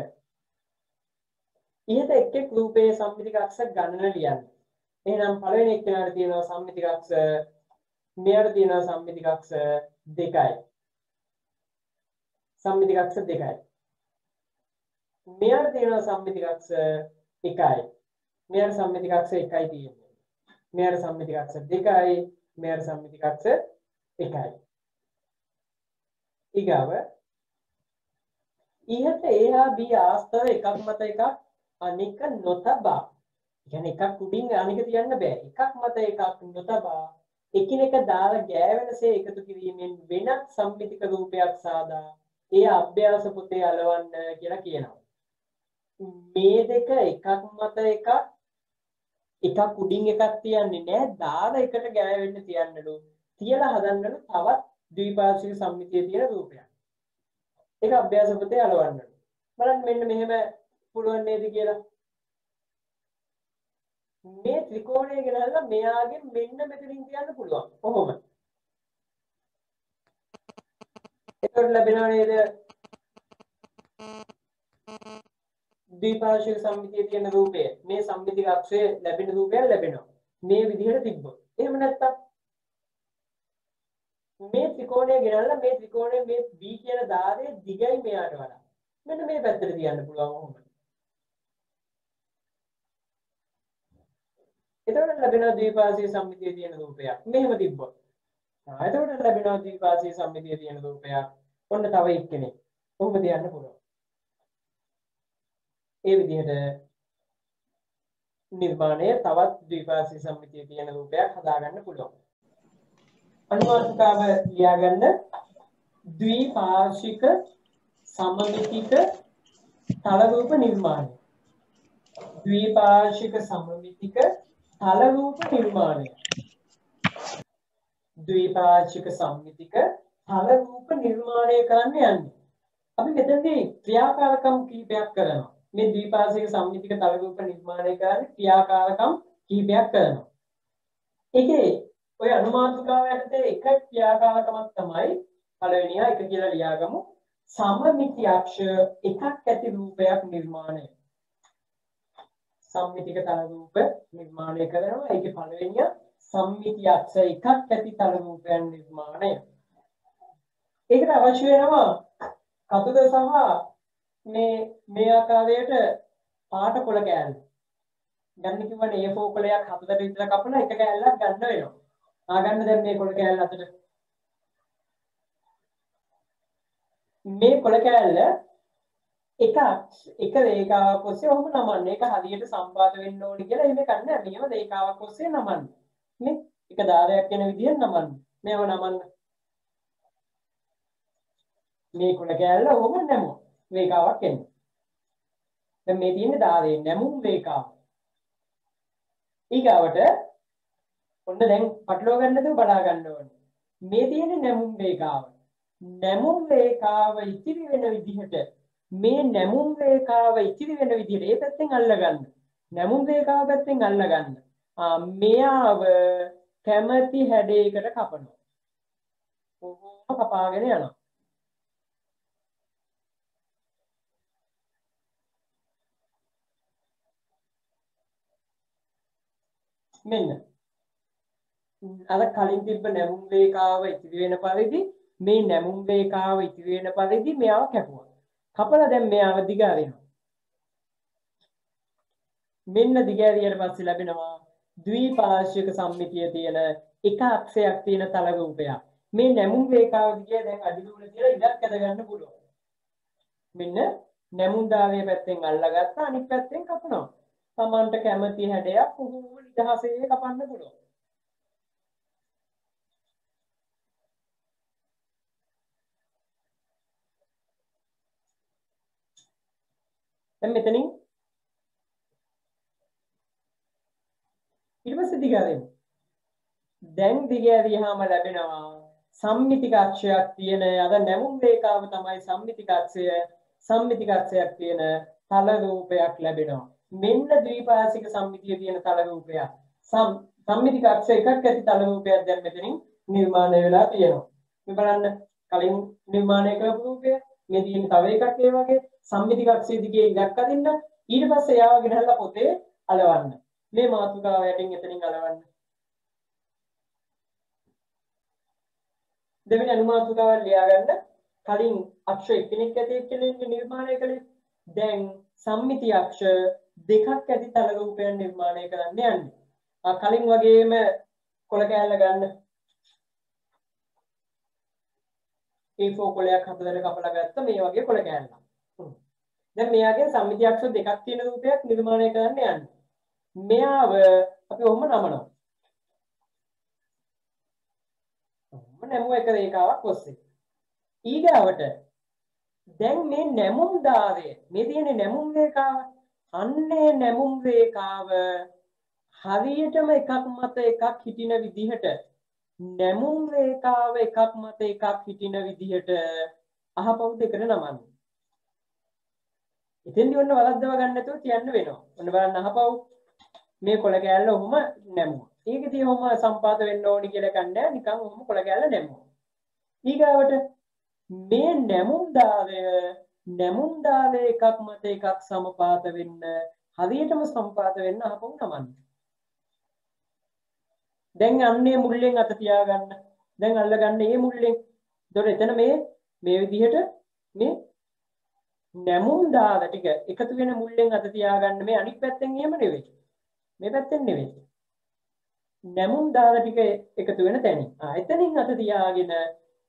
ඉහත එක් එක් රූපයේ සම්මිතික අක්ෂ ගණන ලියන්න. එහෙනම් පළවෙනි එක්කෙනාට තියෙනවා සම්මිතික අක්ෂ මෙයාට තියෙනවා සම්මිතික අක්ෂ දෙකයි. සම්මිතික අක්ෂ දෙකයි. මෙයාට තියෙනවා සම්මිතික අක්ෂ එකයි. මෙයාට සම්මිතික අක්ෂ එකයි තියෙන්නේ. මෙයාට සම්මිතික අක්ෂ දෙකයි. මෙයාට සම්මිතික අක්ෂ එකයි. ඊගාව ඉහත A හා B ආස්තව එකක් මත එකක් අනික නොතබා. කියන්නේ එකක් උඩින් අනික තියන්න බෑ. එකක් මත එකක් නොතබා එකිනෙක දාලා ගෑවෙනසේ එකතු කිරීමෙන් වෙනත් සම්මිතික රූපයක් සාදා ඒ අභ්‍යාස පොතේ අලවන්න කියලා කියනවා. මේ දෙක එකක් මත එකක් උඩින් එකක් තියන්නේ නැහැ. දාලා එකට ගෑවෙන්න තියන්නලු. තියලා හදන්නලු තවත් ද්විපාර්ශ්වික සම්මිතිය තියෙන රූපයක්. ඒක අභ්‍යාස පොතේ අලවන්න. බලන්න මෙන්න මෙහෙම පුළුවන් නේද කියලා. මේ ත්‍රිකෝණය ගෙනල්ලා මෙයාගෙන් මෙන්න මෙතනින් තියන්න පුළුවන්. කොහොම? එතකොට ලැබෙනව නේද? ද්විපාර්ශ්වික සම්මිතිය තියෙන රූපය. මේ සම්මිතික අක්ෂය ලැබෙන රූපය ලැබෙනවා. මේ විදිහට තිබ්බොත්. එහෙම නැත්තම් මේ ත්‍රිකෝණය ගෙනල්ලා මේ ත්‍රිකෝණය මේ B කියන ධාරයේ දිගයි මෙයාට වඩා. මෙන්න මේ පැත්තට තියන්න පුළුවන් කොහොමද? එතකොට ලැබෙනවා ද්විපාර්ශ්වීය සම්මිතියේ තියෙන රූපයක්. මෙහෙම තිබ්බොත්. එතකොට ලැබෙනවා ද්විපාර්ශ්වීය සම්මිතියේ තියෙන රූපයක්. ඔන්න තව එක්කෙනෙක්. කොහොමද යන්න පුළුවන්? ඒ විදිහට නිර්මාණය තවත් ද්විපාර්ශ්වීය සම්මිතියේ තියෙන රූපයක් හදාගන්න පුළුවන්. අනුමානිකාව ලියාගන්න ද්විපාර්ශ්වික සමමිතික තල රූප නිර්මාණය. ද්විපාර්ශ්වික සමමිතික තල රූප නිර්මාණය. ද්විපාර්ශ්වික සම්මිතික තල රූප නිර්මාණය කරන්න යන්නේ. අපි මෙතනදී ක්‍රියාකාරකම් කීපයක් කරනවා. මේ ද්විපාර්ශ්වික සම්මිතික තල රූප නිර්මාණය කරන්නේ ක්‍රියාකාරකම් කීපයක් කරනවා. ඒකේ ඔය අනුමානිකාව යටතේ එක ක්‍රියාකාරකමක් තමයි පළවෙනිය එක කියලා ලියාගමු. සමමිති අක්ෂ එකක් ඇති රූපයක් නිර්මාණය. සම්මිතික තල රූප නිර්මාණය කරනවා. ඒකේ පළවෙනිය සම්මිති අක්ෂ එකක් ඇති තල රූපයන් නිර්මාණය. ඒකට අවශ්‍ය වෙනවා කතුක සහ මේ ආකාරයට පාට කොළ කෑල්ල. ගන්න කිව්වනේ A4 කොළයක් හතකට විතර කපලා එක කෑල්ලක් ගන්න වෙනවා. ගන්න දැන් මේ කොළ කෑල්ල අතට. මේ කොළ කෑල්ල එක රේඛාවක් ඔස්සේ ඔහොම නමන්න. ඒක හරියට සම්පාත වෙන්න ඕනි කියලා එහෙම කන්නේ නැහැ. මෙහෙම රේඛාවක් ඔස්සේ නමන්න. මේ එක ධාරයක් යන විදිහෙන් නමන්න. මේව නමන්න. මේ කොළ කෑල්ල ඔහොම නැමුවා. රේඛාවක් එන්නේ. දැන් මේ තියෙන්නේ ධාරයේ නැමුම් රේඛාව. ඊගාවට ඔන්න දැන් පටලවා ගන්න දේ බලා ගන්න ඕනේ. මේ තියෙන්නේ නැමුම් රේඛාව. නැමුම් රේඛාව ඉතිරි වෙන විදිහට මේ නැමුම් රේඛාව ඉතිරි වෙන විදිහට ඒ පැත්තෙන් අල්ල ගන්න. නැමුම් රේඛාව පැත්තෙන් අල්ල ගන්න. මෙයාව කැමැති හැඩයකට කපනවා. කොහොම කපාගෙන යනවා. මෙන්න අර කලින් තිබ්බ නැමුම් රේඛාව ඉතිරි වෙන පරිදි මේ නැමුම් රේඛාව ඉතිරි වෙන පරිදි මෙයාව කැපුවා. කපලා දැන් මෙයාව දිගාරිනවා. මෙන්න දිගාරියට පස්සේ ලැබෙනවා ද්විපාර්ශ්වික සම්මිතිය තියෙන එක අක්ෂයක් තියෙන තල රූපයක්. මේ නැමුම් රේඛාව දිගේ දැන් අඩිදුර කියලා ඉඩක් ඇද ගන්න පුළුවන්. මෙන්න නැමුම් ධාරයේ පැත්තෙන් අල්ලගත්තා අනිත් පැත්තෙන් කපනවා. Tamanට කැමති හැඩයක් කොහොම නිදහසේ කපන්න පුළුවන්. දැන් මෙතනින් ඊට පස්සේ දිගාරිනවා. දැන් දිගාරියාම ලැබෙනවා සම්මිතික අක්ෂයක් තියෙන අර නැමුම් රේඛාව තමයි සම්මිතික අක්ෂය. සම්මිතික අක්ෂයක් තියෙන තල රූපයක් ලැබෙනවා. මෙන්න ද්විපාර්ශ්වික සම්මිතිය තියෙන තල රූපයක්. සම්මිතික අක්ෂ එකක් ඇති තල රූපයක් දැන් මෙතනින් නිර්මාණය වෙලා තියෙනවා. මේ බලන්න කලින් නිර්මාණය කරපු රූපය මේ තියෙන තව එකක් ඒ වගේ සම්මිතික අක්ෂයේ දිගේ ඉලක්ක අදින්න ඊට පස්සේ යාව ගෙනහලා පොතේ අලවන්න. මේ මාතෘකාව යටින් එතනින් අලවන්න. දෙවෙනි අනුමාතෘකාව ලියා ගන්න. කලින් අක්ෂ එක්කෙනෙක් ඇති එක්කෙනෙක් නිර්මාණය කළේ. දැන් සම්මිති අක්ෂ දෙකක් ඇති තල රූපයන් නිර්මාණය කරන්න යන්නේ. කලින් වගේම කොළ කෑල්ල ගන්න. A4 කොළයක් හතරට කපලා ගත්ත මේ වගේ කොළ කෑල්ලක්. දැන් මෙයාගේ සම්මිති අක්ෂ දෙකක් තියෙන රූපයක් නිර්මාණය කරන්න යන්නේ. මෙයාව අපි ඔහොම නමනවා. ඔහොම නැමුව එක රේඛාවක් ඔස්සේ. ඊගාවට දැන් මේ නැමුම් ධාරය මේ තියෙන නැමුම් රේඛාව අන්නේ නැමුම් රේඛාව හරියටම එකක් මත එකක් හිටින විදිහට නැමුම් රේඛාව එකක් මත එකක් හිටින විදිහට අහපව් දෙකට නමන්න. ඉතින්දි ඔන්න වලද්දව ගන්න නැතුව තියන්න වෙනවා. ඔන්න බලන්න අහපව් මේ කොළ කෑල්ල ඔහොම නැමුවා. ඒකදී ඔහොම සම්පාත වෙන්න ඕනි කියලා කන්නේ නිකන් ඔහොම කොළ කෑල්ල නැමුවා. ඊගාවට මේ නැමුම් ධාරය එකක් මත එකක් සමපාත වෙන්න හරියටම සම්පාත වෙන්න අහපව් නමන්න. දැන් අන්නේ මුල්ලෙන් අත තියාගන්න. දැන් අල්ලගන්න මේ මුල්ලෙන්. ඒතකොට එතන මේ විදිහට මේ නැමුම් ධාර ටික එකතු වෙන මුල්ලෙන් අත තියාගන්න. මේ අනිත් පැත්තෙන් එහෙම නෙවෙයි. මේ පැත්තෙන් නෙවෙයි. නැමුම් දාන ටික එකතු වෙන තැන. එතනින් අත තියාගෙන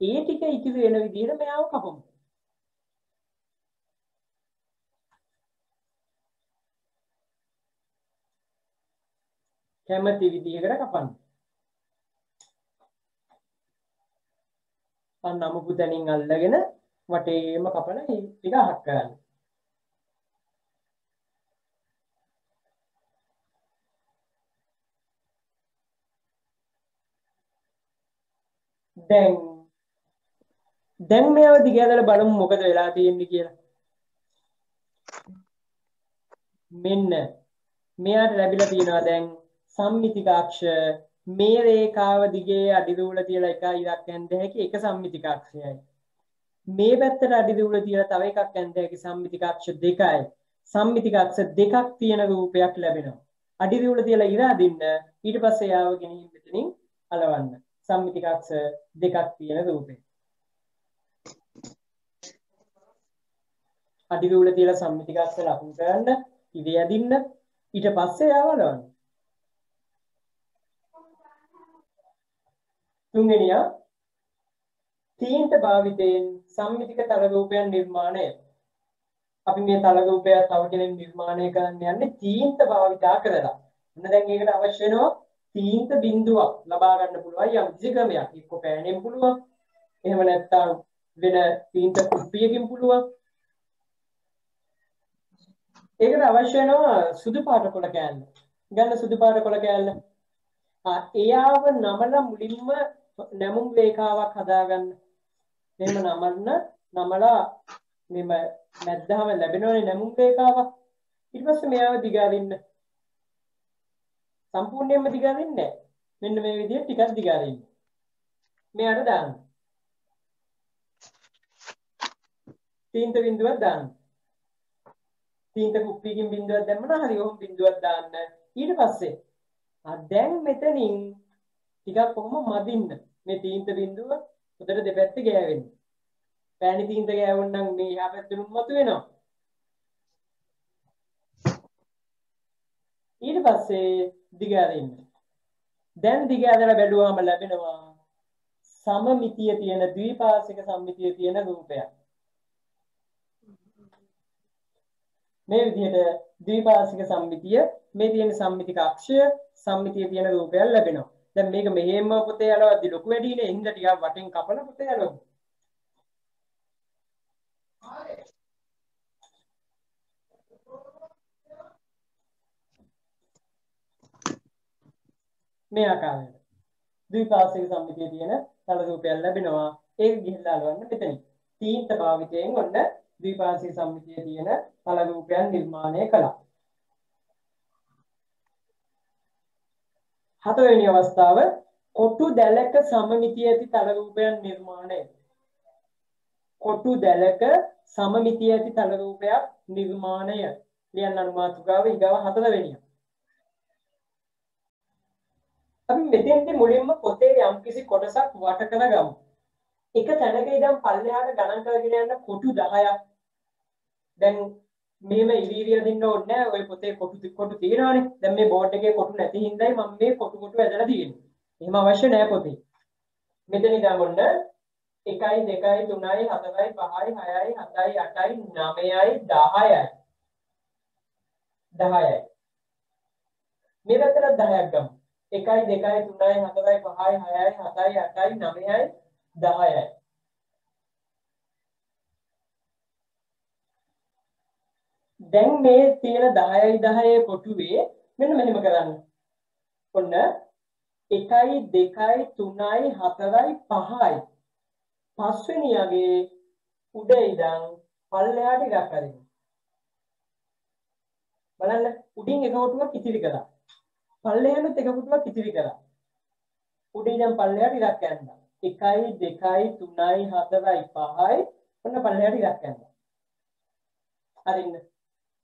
ඒ ටික ඉතිරි වෙන විදිහට මෙයාව කපමු. කැමති විදිහකට කපන්න. අන්න අමුපු තැනින් අල්ලගෙන වටේම කපන ටික අහක් කරන්න. දැන් මේව දිග ඇදලා බලමු මොකද වෙලා තියෙන්නේ කියලා. මෙන්න මෙයාට ලැබිලා තියෙනවා දැන් සම්මිතිකාක්ෂ මේ රේඛාව දිගේ අඩි දුර තියලා එක ඉරක් ඇඳ හැකි එක සම්මිතිකාක්ෂයයි. මේ පැත්තට අඩි දුර තියලා තව එකක් ඇඳ හැකි සම්මිතිකාක්ෂ දෙකයි. සම්මිතිකාක්ෂ දෙකක් තියෙන රූපයක් ලැබෙනවා. අඩි දුර තියලා ඉර අදින්න ඊට පස්සේ යාව ගෙනින් මෙතනින් අලවන්න. සම්මිතිකාක්ෂ දෙකක් තියෙන රූපේ. අඩි දුර තියලා සම්මිතිකාක්ෂ ලකුණු කරන්න ඉරේ අදින්න ඊට පස්සේ යාව අලවන්න. තුන්වෙනියා තීන්ත භාවිතයෙන් සම්මිතික තල රූපයන් නිර්මාණය. අපි මේ තල රූපය තව කෙනෙක් නිර්මාණය කරන්න යන්නේ තීන්ත භාවිතා කරලා. එන්න දැන් ඒකට අවශ්‍ය වෙනවා තීන්ත බිඳුවක් ලබා ගන්න පුළුවන් යම් කිසි ක්‍රමයක්. එක්ක පෑනෙන් පුළුවන්. එහෙම නැත්නම් වෙන තීන්ත කුප්පියකින් පුළුවන්. ඒකට අවශ්‍ය වෙනවා සුදු පාට කොළ කෑල්ල. ගන්න සුදු පාට කොළ කෑල්ල. එයාව නමලා මුලින්ම නැමුම් රේඛාවක් හදාගන්න. එහෙම නමලා මෙම මැද්දාම ලැබෙනවනේ නැමුම් රේඛාවක්. ඊට පස්සේ මෙයාව දිගාරින්න. සම්පූර්ණයෙන්ම දිගාරින්නේ නැහැ. මෙන්න මේ විදිහට ටිකක් දිගාරින්න. මෙයාට දාන්න. තීන්ත බිඳුවක් දාන්න. තීන්ත කුප්පියකින් බිඳුවක් දැම්මම හරි ඔහොම බිඳුවක් දාන්න. ඊට පස්සේ දැන් මෙතනින් ටිකක් කොහොම මදින්න මේ තීන්ත බිඳුව උඩට දෙපැත්තේ ගෑවෙන්න. පෑණි තීන්ත ගෑවුනනම් මේ එහා පැත්තෙනුත් මතුවෙනවා. ඊට පස්සේ දිගාරින්න. දැන් දිගාරලා බැලුවාම ලැබෙනවා සමමිතිය තියෙන ද්විපාර්ශ්වික සම්මිතිය තියෙන රූපයක්. මේ විදිහට ද්විපාර්ශ්වික සම්මිතිය මේ තියෙන සම්මිතික අක්ෂය සම්මිතිය තියෙන රූපයක් ලැබෙනවා. දැන් මේක මෙහෙම පොතේ යනවාදී ලොකු වැඩිනේ. හින්දා ටිකක් වටෙන් කපලා පොතේ යනවා. මේ ආකාරයට ද්විපාර්ශ්වික සම්මිතිය තියෙන තල රූපයක් ලැබෙනවා. ඒක ගිහිල්ලා අලවන්න මෙතනින්. තීන්ත භාවිතයෙන් ඔන්න ද්විපාර්ශ්වික සම්මිතිය තියෙන තල රූපයන් නිර්මාණය කළා. හතරවෙනි අවස්ථාව කොටු දැලක සමමිතිය ඇති තල රූපයන් නිර්මාණය. කොටු දැලක සමමිතිය ඇති තල රූපයක් නිර්මාණය. ලියන්න අනුමාතුකාව ඊගව හතරවෙනිය. අපි මෙතෙන්දී මුලින්ම පොතේ යම්කිසි කොටසක් වට කරගමු. එක තැනක ඉඳන් පල්ලෙහාට ගණන් කරගෙන යන කොටු 10ක්. දැන් මේම ඉරිරිය දින්න ඕනේ නැහැ. ඔය පොතේ කොටු තියෙනවානේ. දැන් මේ බෝඩ් එකේ කොටු නැති හින්දායි මම මේ කොටු ඇදලා තියෙන්නේ. එහෙම අවශ්‍ය නැහැ පොතේ. මෙතන ඉඳන් ඔන්න 1 2 3 4 5 6 7 8 9යි 10යි. 10යි. මේ පැත්තට 10ක් ගමු. 1 2 3 4 5 6 7 8 9යි 10යි. දැන් මේ තියෙන 10යි 10 කොටුවේ මෙන්න මෙහෙම කරන්න. ඔන්න 1 2 3 4 5යි. පස්වෙනියගේ උඩ ඉඳන් පල්ලෙහාට ඉරක් අරින්න. බලන්න උඩින් එක කොටුවක් ඉතිරි කළා. පල්ලෙහාට එක කොටුවක් ඉතිරි කළා. උඩින් ඉඳන් පල්ලෙහාට ඉරක් ඇන්දා. 1 2 3 4 5යි. ඔන්න පල්ලෙහාට ඉරක් ඇන්දා. අරින්න.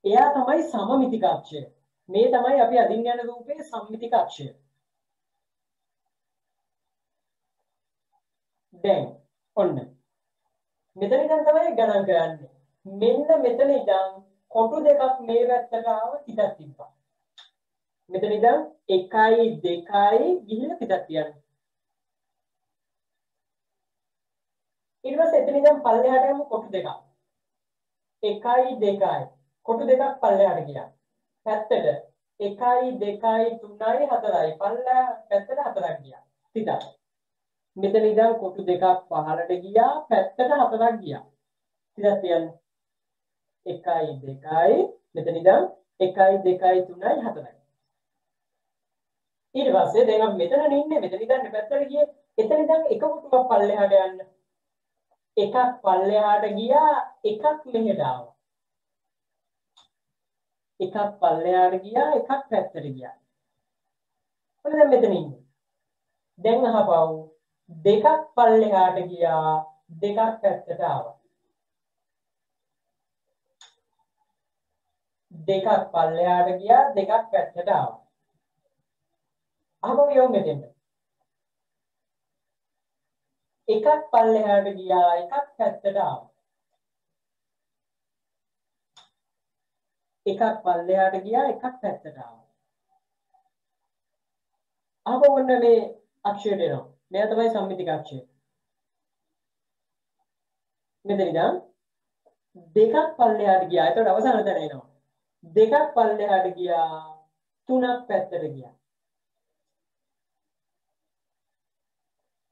එයා තමයි සමමිතික අක්ෂය. මේ තමයි අපි අදින්න යන රූපයේ සම්මිතික අක්ෂය. දැන් ඔන්න මෙතන ඉඳන් තමයි ගණන් කරන්නේ. මෙන්න මෙතන ඉඳන් කොටු දෙකක් මේ පැත්තට ආව ටිකක් තිබ්බා. මෙතන ඉඳන් 1යි 2යි ගිහිල්ලා පිටත් තියන්න. ඊට පස්සේ එතන ඉඳන් පල්ලෙහාට යමු කොටු දෙකක්. 1යි 2යි. කොටු දෙකක් පල්ලෙහාට ගියා. පැත්තට 1යි 2යි 3යි 4යි පල්ලෙහා පැත්තට 4ක් ගියා. පිටත්. මෙතන ඉඳන් කොටු දෙකක් පහළට ගියා පැත්තට 4ක් ගියා. පිටත් තියන්න. 1යි 2යි මෙතන ඉඳන් 1යි 2යි 3යි 4යි. ඊට පස්සේ දැන් අපි මෙතන ඉන්නේ මෙතන ඉඳන් පැත්තට ගියේ. එතන ඉඳන් එක කොටුවක් පල්ලෙහාට යන්න. එකක් පල්ලෙහාට ගියා එකක් මෙහෙට ආවා. එකක් පල්ලෙහාට ගියා එකක් පැත්තට ගියා. ඔන්න දැන් මෙතන ඉන්නේ. දැන් අහපව් දෙකක් පල්ලෙහාට ගියා දෙකක් පැත්තට ආවා. දෙකක් පල්ලෙහාට ගියා දෙකක් පැත්තට ආවා. අහපව් යමු මෙතෙන්ට. එකක් පල්ලෙහාට ගියා එකක් පැත්තට ආවා. එකක් පල්ලෙහාට ගියා එකක් පැත්තට ආවා. අහපව් ඔන්න මේ අක්ෂරයට එනවා. මෙයා තමයි සම්මිතික අක්ෂරය. මෙතන ඉඳන් දෙකක් පල්ලෙහාට ගියා. ඒතකොට අවසාන තැන එනවා. දෙකක් පල්ලෙහාට ගියා තුනක් පැත්තට ගියා.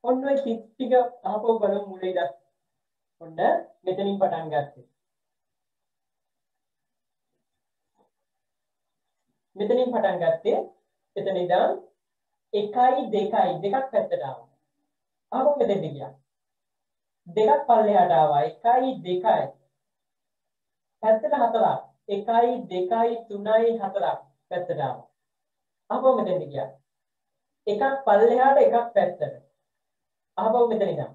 ඔන්න ඔය ටික අහපව් බලමු මුලින් ඉඳන්. ඔන්න මෙතනින් පටන් ගත්තේ. මෙතනින් පටන් ගත්තේ එතන ඉඳන් 1යි 2යි දෙකක් පැත්තට ආවා. අහපව් මෙතෙන්ට ගියා. දෙකක් පල්ලෙහාට ආවා 1යි 2යි. පැත්තට 4ක්. 1යි 2යි 3යි 4ක් පැත්තට ආවා. අහපව් මෙතෙන්ට ගියා. එකක් පල්ලෙහාට එකක් පැත්තට. අහපව් මෙතන ඉඳන්.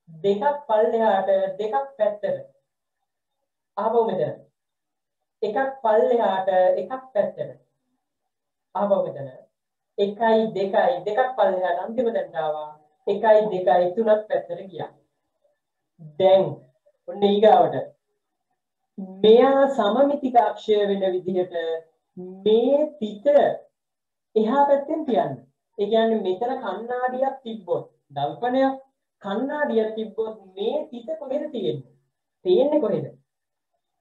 දෙකක් පල්ලෙහාට දෙකක් පැත්තට. අහපව් මෙතන. එකක් පල්ලෙහාට එකක් පැත්තට. අහපව් මෙතන. 1යි 2යි දෙකක් පල්ලෙහාට අන්තිම තැනට ආවා. 1යි 2යි 3ක් පැත්තට ගියා. දැන් ඔන්න ඊගාවට මෙයා සමමිතික අක්ෂය වෙන විදිහට මේ තිත එහා පැත්තෙන් තියන්න. ඒ කියන්නේ මෙතන කණ්ණාඩියක් තිබ්බොත් දල්පනයක් කණ්ණාඩියක් තිබ්බොත් මේ තිත කොහෙද තියෙන්නේ? තියෙන්නේ කොහෙද?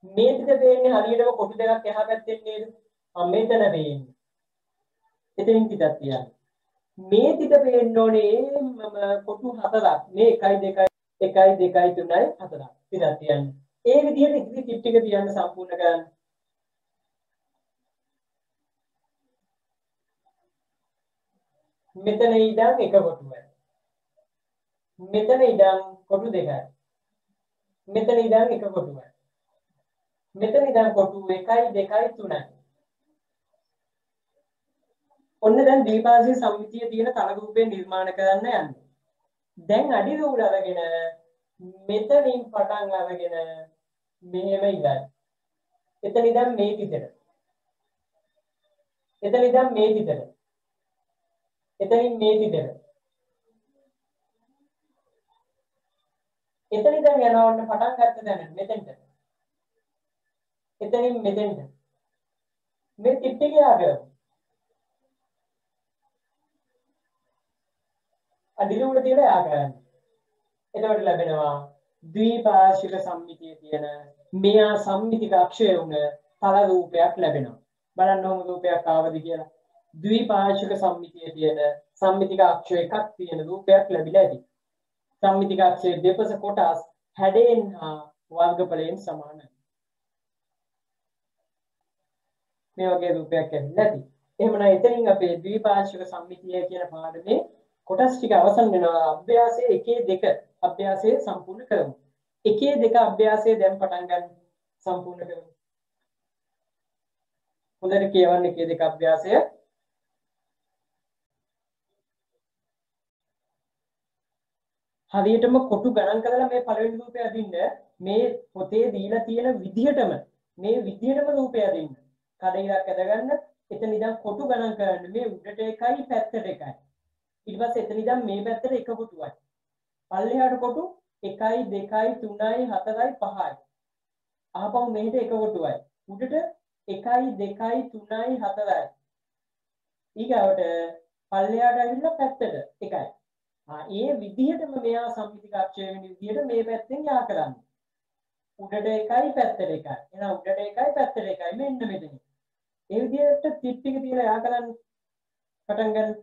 මේ තිත තියෙන්නේ හරියටම කොටු දෙකක් එහා පැත්තෙන් නේද? මෙතන තියෙන්නේ. එතනින් තිතක් තියන්න. මේ තිත පේන්න ඕනේ කොටු හතරක්. මේ 1යි 2යි 1යි 2යි 3යි 4ක්. තිතක් තියන්න. ඒ විදිහට ඉතිරි ටික ටික තියන්න සම්පූර්ණ කරන්න. මෙතන ඉඳන් එක කොටුවයි. මෙතන ඉඳන් කොටු දෙකයි. මෙතන ඉඳන් එක කොටුවයි. මෙතන ඉඳන් කොටු 1යි 2යි 3යි. ඔන්න දැන් ද්විපාර්ශ්වීය සම්මිතිය තියෙන තල රූපය නිර්මාණ කරන්න යන්නේ. දැන් අඩි රූඩ අරගෙන මෙතනින් පටන් අරගෙන මෙහෙම ඉඳන්. එතන ඉඳන් මේ පිටට. එතන ඉඳන් මේ පිටට. එතනින් මේ පිටට. එතන ඉඳන් යනවා ඔන්න පටන් ගත්ත තැන මෙතෙන්ට. එතනින් මෙතෙන්ට. මේ ටික යාගම. අදිරුවට තියලා යා කරන්න. එතකොට ලැබෙනවා ද්විපාර්ශ්වික සම්මිතියේ තියෙන මෙයා සම්මිතික අක්ෂය වුණ තල රූපයක් ලැබෙනවා. බලන්න ඕම රූපයක් ආවද කියලා. ද්විපාර්ශ්වික සම්මිතියේ තියෙන සම්මිතික අක්ෂය එකක් තියෙන රූපයක් ලැබිලා ඇති. සම්මිතික අක්ෂයේ දෙපස කොටස් හැඩයෙන් හා වර්ගඵලයෙන් සමානයි. මේ වගේ රූපයක් ඇවිල්ලා ඇති. එහෙමනම් එතනින් අපේ ද්විපාර්ශ්වික සම්මිතිය කියන පාඩමේ කොටස් ටික අවසන් වෙනවා. අභ්‍යාසයේ 1 2 අභ්‍යාසය සම්පූර්ණ කරමු. 1 2 අභ්‍යාසය දැන් පටන් ගන්න සම්පූර්ණ කරමු. හොඳට කියවන්න 1 2 අභ්‍යාසය. හරියටම කොටු ගණන් කරලා මේ පළවෙනි රූපය අදින්න මේ පොතේ දීලා තියෙන විදිහටම මේ විදිහටම රූපය අදින්න. කඩේක් ඇදගන්න එතන ඉඳන් කොටු ගණන් කරන්න මේ උඩට එකයි පැත්තට එකයි. ඊට පස්සේ එතන ඉඳන් මේ පැත්තට එක කොටුවයි. පල්ලෙහාට කොටු 1යි 2යි 3යි 4යි 5යි. ආපහු මෙහෙට එක කොටුවයි. උඩට 1යි 2යි 3යි 4යි. ඊගාවට පල්ලෙහාට ඇවිල්ලා පැත්තට එකයි. ඒ විදිහටම මෙයා සම්මිතික අක්ෂය වෙන විදිහට මේ පැත්තෙන් යා කරන්නේ. උඩට එකයි පැත්තට එකයි. එහෙනම් උඩට එකයි පැත්තට එකයි මෙන්න මෙතන. ඒ විදිහට ටික් ටික තියලා යා කරන්න පටන් ගන්න.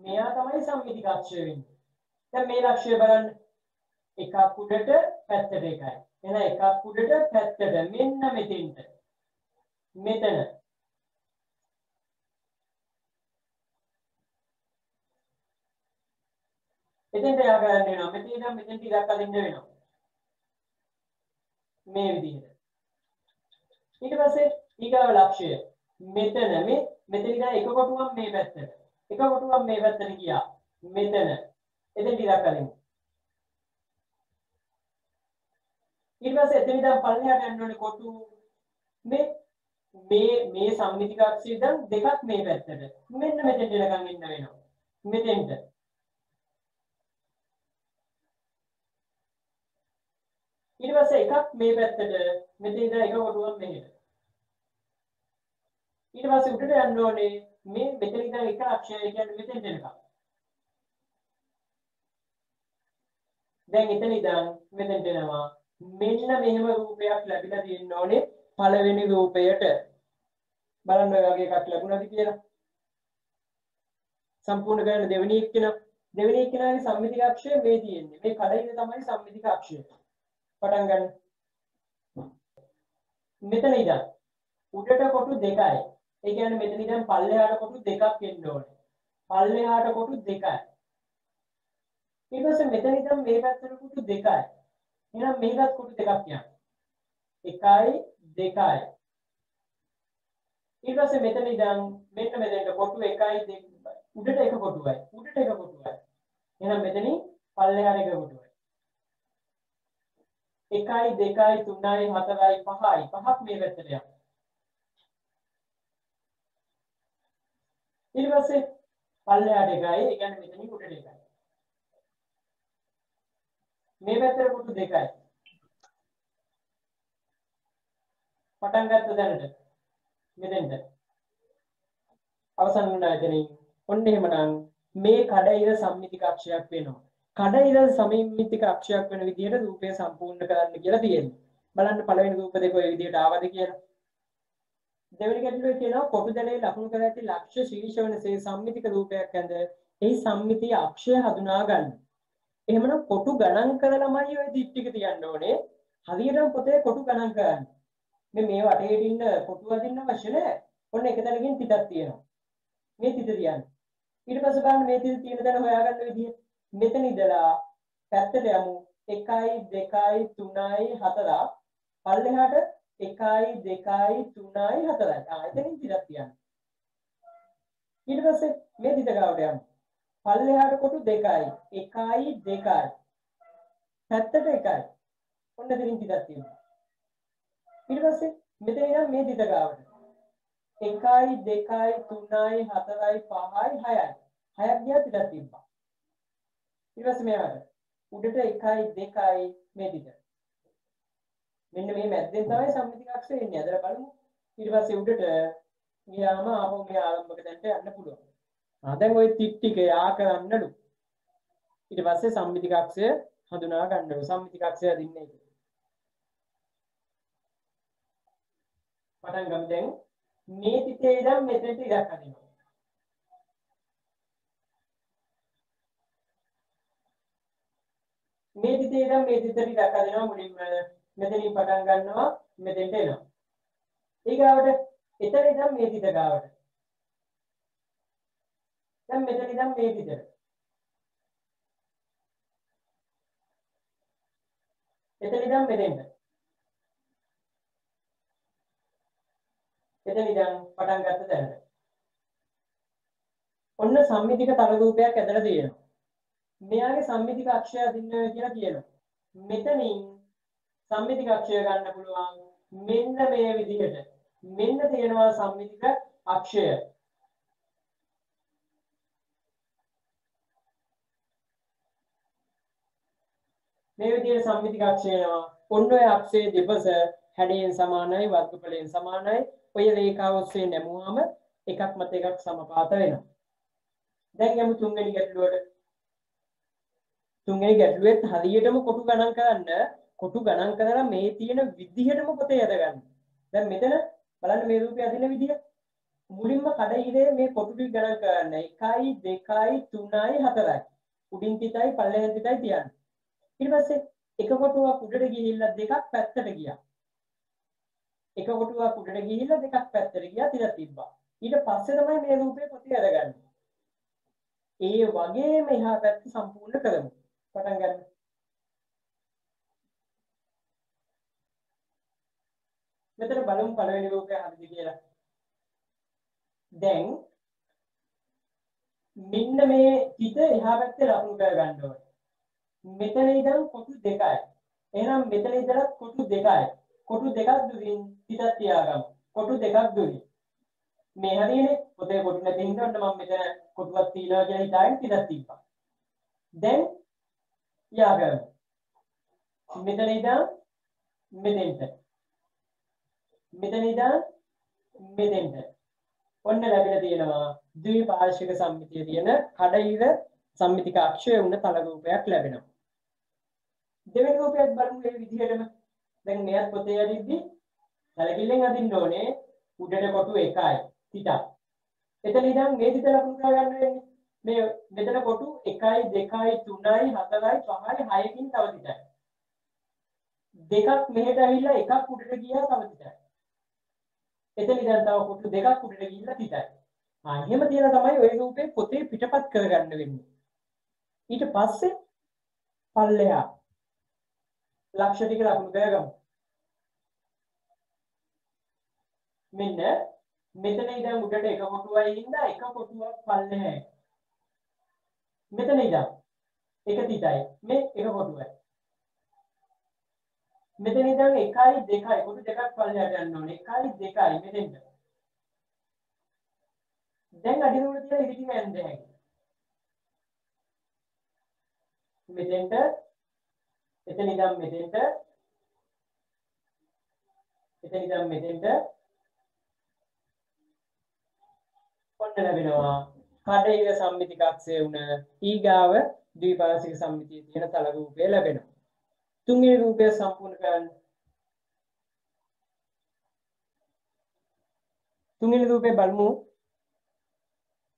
මෙයා තමයි සම්මිතික අක්ෂය වෙන්නේ. දැන් මේ ලක්ෂ්‍ය බලන්න. එකක් උඩට පැත්තට එකයි. එහෙනම් එකක් උඩට පැත්තට මෙන්න මෙතෙන්ට. මෙතන. එතෙන්ට යා ගන්න වෙනවා. මෙතන ඉඳන් මෙතෙන්ට ඉලක්ක දෙන්න වෙනවා. මේ විදිහට. ඊට පස්සේ ඊගාව ලක්ෂ්‍ය මෙතන මෙතන ඉඳන් එක කොටුවක් මේ පැත්තට. එක කොටුවක් මේ පැත්තට ගියා. මෙතන. එතෙන්ට ඉලක්ක දෙන්න. ඊට පස්සේ එතන ඉඳන් පල්ලෙහාට යන්න ඕනේ කොටු මේ සම්මිතික අක්ෂය දැන් දෙකක් මේ පැත්තට. මෙන්න මෙතෙන්ට එනකන් ඉන්න වෙනවා. මෙතෙන්ට. ඊට පස්සේ එකක් මේ පැත්තට මෙතන ඉඳන් එක කොටුවක් මෙහෙට. ඊට පස්සේ උඩට යන්න ඕනේ මේ මෙතන ඉඳන් එක අක්ෂය කියන්නේ මෙතෙන්ට එනකන්. දැන් එතන ඉඳන් මෙතෙන්ට එනවා. මෙන්න මෙහෙම රූපයක් ලැබිලා තියෙන්න ඕනේ පළවෙනි රූපයට. බලන්න ඔය වගේ එකක් ලැබුණාද කියලා. සම්පූර්ණ කරන දෙවෙනි එක්කෙනාගේ සම්මිතික අක්ෂය මේ තියෙන්නේ. මේ කඩයින තමයි සම්මිතික අක්ෂය. පටන් ගන්න. මෙතන ඉඳන් උඩට කොටු දෙකයි. ඒ කියන්නේ මෙතන ඉඳන් පල්ලෙහාට කොටු දෙකක් එන්න ඕනේ. පල්ලෙහාට කොටු දෙකයි. ඊට පස්සේ මෙතන ඉඳන් මේ පැත්තට කොටු දෙකයි. එහෙනම් මේකත් කොටු දෙකක් යනවා. 1යි 2යි. ඊට පස්සේ මෙතන ඉඳන් මෙන්න මෙතෙන්ට කොටු 1යි 2 උඩට එක කොටුවයි. උඩට එක කොටුවයි. එහෙනම් මෙතනින් පල්ලෙහාට එක කොටුවයි. 1යි 2යි 3යි 4යි 5යි. පහක් මේ පැත්තට යනවා. ඊට පස්සේ පල්ලෙහාට එකයි. ඒ කියන්නේ මෙතනින් උඩට එකයි. මේ පැත්තට කොටු දෙකයි. පටන් ගත්ත දැනට මෙතෙන්ට අවසන් වුණා එතනින්. ඔන්න එහෙමනම් මේ කඩයිර සම්මිතික අක්ෂයක් වෙනවා. කඩයිර සම්මිතික අක්ෂයක් වෙන විදිහට රූපය සම්පූර්ණ කරන්න කියලා තියෙනවා. බලන්න පළවෙනි රූප දෙක ඔය විදිහට ආවද කියලා. දෙවෙනි ගැටලුවේ කියනවා කොටු දැනේ ලකුණු කර ඇති ලක්ෂ්‍ය ශීර්ෂ වෙනසේ සම්මිතික රූපයක් ඇඳ එහි සම්මිතිය අක්ෂය හඳුනා ගන්න. එහෙමනම් කොටු ගණන් කරලාමයි ඔය දික් ටික තියන්න ඕනේ. හරියටම පොතේ කොටු ගණන් කරන්න. මේ වටේට ඉන්න කොටු අදින්න අවශ්‍ය නැහැ. ඔන්න එක තැනකින් තිතක් තියෙනවා. මේ තිත තියන්න. ඊට පස්සේ බලන්න මේ තිත තියෙන තැන හොයාගන්න විදිය. මෙතන ඉඳලා පැත්තට යමු. 1යි 2යි 3යි 4යි පල්ලෙහාට 1යි 2යි 3යි 4යි. එතනින් තිතක් තියන්න. ඊට පස්සේ මේ තිත ගාවට යමු. පල්ලෙහාට කොටු 2යි 1යි 2යි පැත්තට 1යි. ඔන්න එතනින් තිතක් තියෙනවා. ඊට පස්සේ මෙතන ඉඳන් මේ තිත ගාවට 1යි 2යි 3යි 4යි 5යි 6යි 6ක් ගියා තිතක් තිබ්බා. ඊට පස්සේ මෙයාට උඩට 1යි 2යි මේ තිත. මෙන්න මේ මැද්දෙන් තමයි සම්මිතික අක්ෂය එන්නේ. අදලා බලමු. ඊට පස්සේ උඩට ගියාම ආපහු මේ ආරම්භක තැනට යන්න පුළුවන්. දැන් ওই ටික ටික යා කරන්නලු. ඊට පස්සේ සම්මිතික අක්ෂය හඳුනා ගන්නලු. සම්මිතික අක්ෂය දින්නේ. පටන් ගමු දැන්. මේ තිතේ ඉඳන් මෙතෙන්ට ඉලක්ක දෙනවා. මේ තිතේ ඉඳන් මේ තිතට ඉලක්ක දෙනවා. මුලින්ම මෙතනින් පටන් ගන්නවා මෙතෙන්ට එනවා. ඊගාවට එතන ඉඳන් මේ තිත ගාවට. දැන් මෙතන ඉඳන් මේ තිතට. එතන ඉඳන් මෙතෙන්ට. එතන ඉඳන් පටන් ගත්ත තැනට. ඔන්න සම්මිතික තල රූපයක් ඇදලා තියෙනවා. මෙයාගේ සම්මිතික අක්ෂය අදින්න කියලා කියනවා. මෙතනින් සම්මිතික අක්ෂය ගන්න පුළුවන් මෙන්න මේ විදිහට. මෙන්න තියෙනවා සම්මිතික අක්ෂය. මේ විදිහට සම්මිතික අක්ෂය එනවා. ඔන්න ඔය අක්ෂයේ දෙපස හැඩයෙන් සමානයි වර්ගඵලයෙන් සමානයි. ඔය රේඛාව ඔස්සේ නැමුවාම එකක් මත එකක් සමපාත වෙනවා. දැන් යමු තුන්වෙනි ගැටලුවට. තුන්වෙනි ගැටලුවෙත් හරියටම කොටු ගණන් කරන්න. කොටු ගණන් කරලා මේ තියෙන විදිහටම පොතේ යදගන්න. දැන් මෙතන බලන්න මේ රූපය අදින විදිහ. මුලින්ම කඩයිරේ මේ කොටු ටික ගණන් කරන්න. 1යි 2යි 3යි 4යි. උඩින් තිතයි පල්ලෙහෙන් තිතයි තියන්න. ඊට පස්සේ එක කොටුවක් උඩට ගිහිල්ලා දෙකක් පැත්තට ගියා. එක කොටුවක් උඩට ගිහිල්ලා දෙකක් පැත්තට ගියා තිතක් තිබ්බා. ඊට පස්සේ තමයි මේ රූපේ පොතේ අරගන්නේ. ඒ වගේම එහා පැත්ත සම්පූර්ණ කරමු. පටන් ගන්න. මෙතන බලමු පළවෙනි රූපය හරිද කියලා. දැන් මෙන්න මේ පිට එහා පැත්තේ ලකුණු කර ගන්න ඕනේ. මෙතන ඉඳන් කොටු දෙකයි. එහෙනම් මෙතන ඉඳලා කොටු දෙකයි. කොටු දෙකක් දුරින් පිටත් තියාගමු. කොටු දෙකක් දුරින්. මේ හරියනේ පොතේ කොටු නැති හින්දා මම මෙතන කොටුවක් තියනවා කියලා හිතාගෙන පිටත් තිබ්බා. දැන් යාගමු. මෙතන ඉඳන් මෙතෙන්ට. මෙතන ඉඳන් මෙතෙන්ට. ඔන්න ලැබිලා තියෙනවා ද්විපාර්ශ්වික සම්මිතිය තියෙන කඩයිර සම්මිතික අක්ෂය වුණ තල රූපයක් ලැබෙනවා. දෙවෙනි රූපයත් බලමු මේ විදිහටම. දැන් මෙයත් පොතේ යදිද්දි සැලකිල්ලෙන් අදින්න ඕනේ උඩට කොටු 1යි තිතක්. එතන ඉඳන් මේ තිත ලකුණු කරගන්න වෙන්නේ. මේ මෙතන කොටු 1යි 2යි 3යි 4යි 5යි 6කින් තව තිතයි. දෙකක් මෙහෙට ඇවිල්ලා එකක් උඩට ගියා තව තිතයි. එතන ඉඳන් තව කොටු දෙකක් උඩට ගිහිල්ලා තිතයි. එහෙම තියලා තමයි ওই රූපේ පොතේ පිටපත් කරගන්න වෙන්නේ. ඊට පස්සේ පල්ලෙහා ලක්ෂ ටික ලකුණු කරගමු. මෙන්න මෙතන ඉඳන් උඩට එක කොටුවයි හින්දා එක කොටුවක් පල්ලෙහා. මෙතන ඉඳන් එක තිතයි. මේ එක කොටුවයි. මෙතන ඉඳන් 1යි 2යි කොටු දෙකක් පල්ලෙහාට යන්න ඕනේ. 1යි 2යි මෙතෙන්ට. දැන් අඩිනුල තියලා ඉදිරිම යන්න හැකියි. මෙතෙන්ට එතන ඉඳන් මෙතෙන්ට එතන ඉඳන් මෙතෙන්ට ඔන්න ලැබෙනවා කඩයිර සම්මිතික අක්ෂය වුණ ඊගාව ද්විපාර්ශ්වික සම්මිතියේ තියෙන තල රූපය ලැබෙනවා. තුන්වෙනි රූපය සම්පූර්ණ කරන්න. තුන්වෙනි රූපේ බලමු.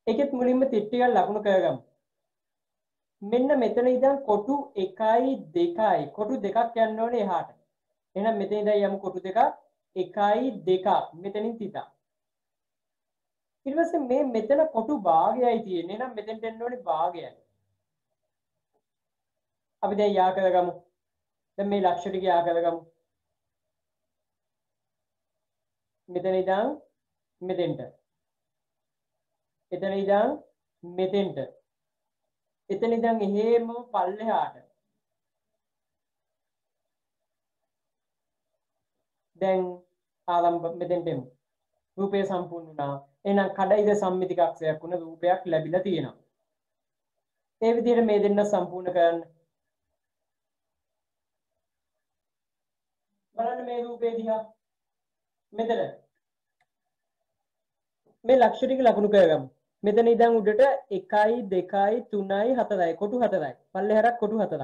ඒකෙත් මුලින්ම තිත් ටිකක් ලකුණු කරගමු. මෙන්න මෙතන ඉඳන් කොටු 1යි 2යි කොටු දෙකක් යන්න ඕනේ එහාට. එහෙනම් මෙතන ඉඳන් යමු කොටු දෙකක් 1යි 2ක් මෙතනින් තිතක්. ඊට පස්සේ මේ මෙතන කොටු භාගයයි තියෙන්නේ. එහෙනම් මෙතෙන්ට එන්න ඕනේ භාගයයි. අපි දැන් යා කරගමු. දැන් මේ ලක්ෂ ටික යා කරගමු. මෙතන ඉඳන් මෙතෙන්ට. එතන ඉඳන් මෙතෙන්ට. එතන ඉඳන් එහෙම පල්ලෙහාට. දැන් ආරම්භ මෙතෙන්ට එමු. රූපය සම්පූර්ණ වුණා. එහෙනම් කඩයිද සම්මිතික අක්ෂයක් වුණ රූපයක් ලැබිලා තියෙනවා. ඒ විදිහට මේ දෙන්න සම්පූර්ණ කරන්න. බලන්න මේ රූපේ දිහා. මෙතන මේ ලක්ෂ ටික ලකුණු කරගමු. මෙතන ඉඳන් උඩට 1යි 2යි 3යි 4යි කොටු 4යි. පල්ලෙහාට කොටු 4ක්.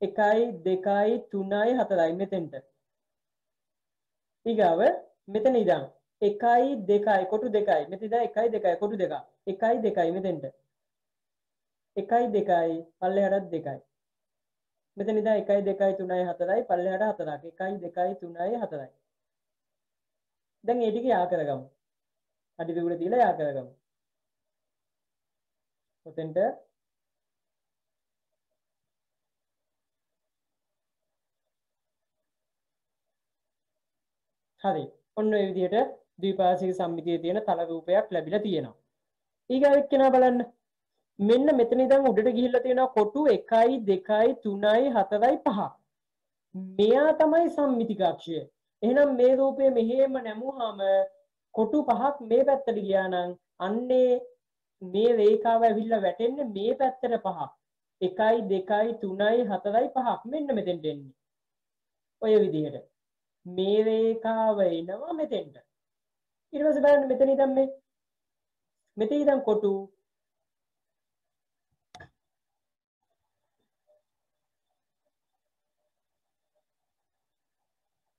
1යි 2යි 3යි 4යි මෙතෙන්ට. ඊගාව මෙතන ඉඳන් 1යි 2යි කොටු 2යි. මෙතන ඉඳන් 1යි 2යි කොටු 2ක්. 1යි 2යි මෙතෙන්ට. 1යි 2යි පල්ලෙහාට 2යි. මෙතන ඉඳන් 1යි 2යි 3යි 4යි පල්ලෙහාට 4ක්. 1යි 2යි 3යි 4යි. දැන් ඒ ටික යා කරගමු. අඩි දෙක උඩ තියලා යා කරගමු. ඔතෙන්ට හරි. ඔන්න ඔය විදිහට ද්විපාර්ශ්වික සම්මිතියේ තියෙන තල රූපයක් ලැබිලා තියෙනවා. ඊගාව එක්කෙනා බලන්න. මෙන්න මෙතන ඉඳන් උඩට ගිහිල්ලා තියෙනවා කොටු 1යි 2යි 3යි 4යි 5. මෙයා තමයි සම්මිතික අක්ෂය. එහෙනම් මේ රූපය මෙහෙම නැමුවාම කොටු 5ක් මේ පැත්තට ගියා නම් අන්නේ මේ රේඛාව ඇවිල්ලා වැටෙන්නේ මේ පැත්තට 5. 1යි 2යි 3යි 4යි 5ක් මෙන්න මෙතෙන්ට එන්නේ. ඔය විදිහට. මේ රේඛාව එනවා මෙතෙන්ට. ඊට පස්සේ බලන්න මෙතන ඉඳන් මෙතන ඉඳන් කොටු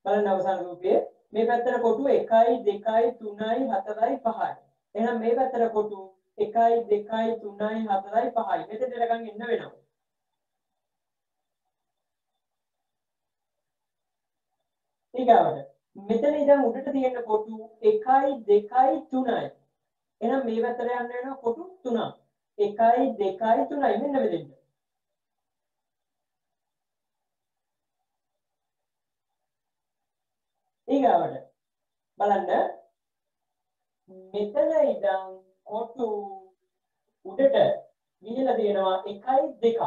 බලන්න අවසාන රූපයේ මේ පැත්තට කොටු 1යි 2යි 3යි 4යි 5යි. එහෙනම් මේ පැත්තට කොටු 1යි 2යි 3යි 4යි 5යි. මෙතෙන්ට ලගන් එන්න වෙනවා. ඊගාවට මෙතන ඉඳන් උඩට තියෙන කොටු 1යි 2යි 3යි. එහෙනම් මේ පැත්තට යන්න වෙනවා කොටු 3ක්. 1යි 2යි 3යි මෙන්න මෙතෙන්ට. ඊගාවට බලන්න මෙතන ඉඳන් කොටු උඩට ගිහිලා තියෙනවා 1යි 2ක්.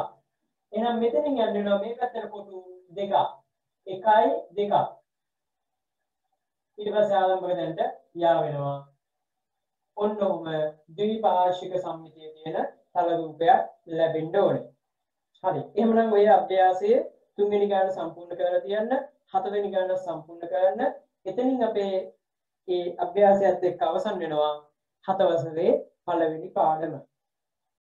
එහෙනම් මෙතනින් යන්න වෙනවා මේ පැත්තට කොටු 2ක්. 1යි 2ක්. ඊට පස්සේ ආරම්භක දැනට යා වෙනවා. ඔන්න ඔහම ද්විපාර්ශ්වික සම්මිතියේ තියෙන තල රූපයක් ලැබෙන්න ඕනේ. හරි. එහෙනම් ඔය අභ්‍යාසයේ 3 වෙනි ගාන සම්පූර්ණ කරලා තියන්න, 4 වෙනි ගාන සම්පූර්ණ කරන්න. එතනින් අපේ මේ අභ්‍යාසයත් එක්ක අවසන් වෙනවා 7 වසරේ පළවෙනි පාඩම.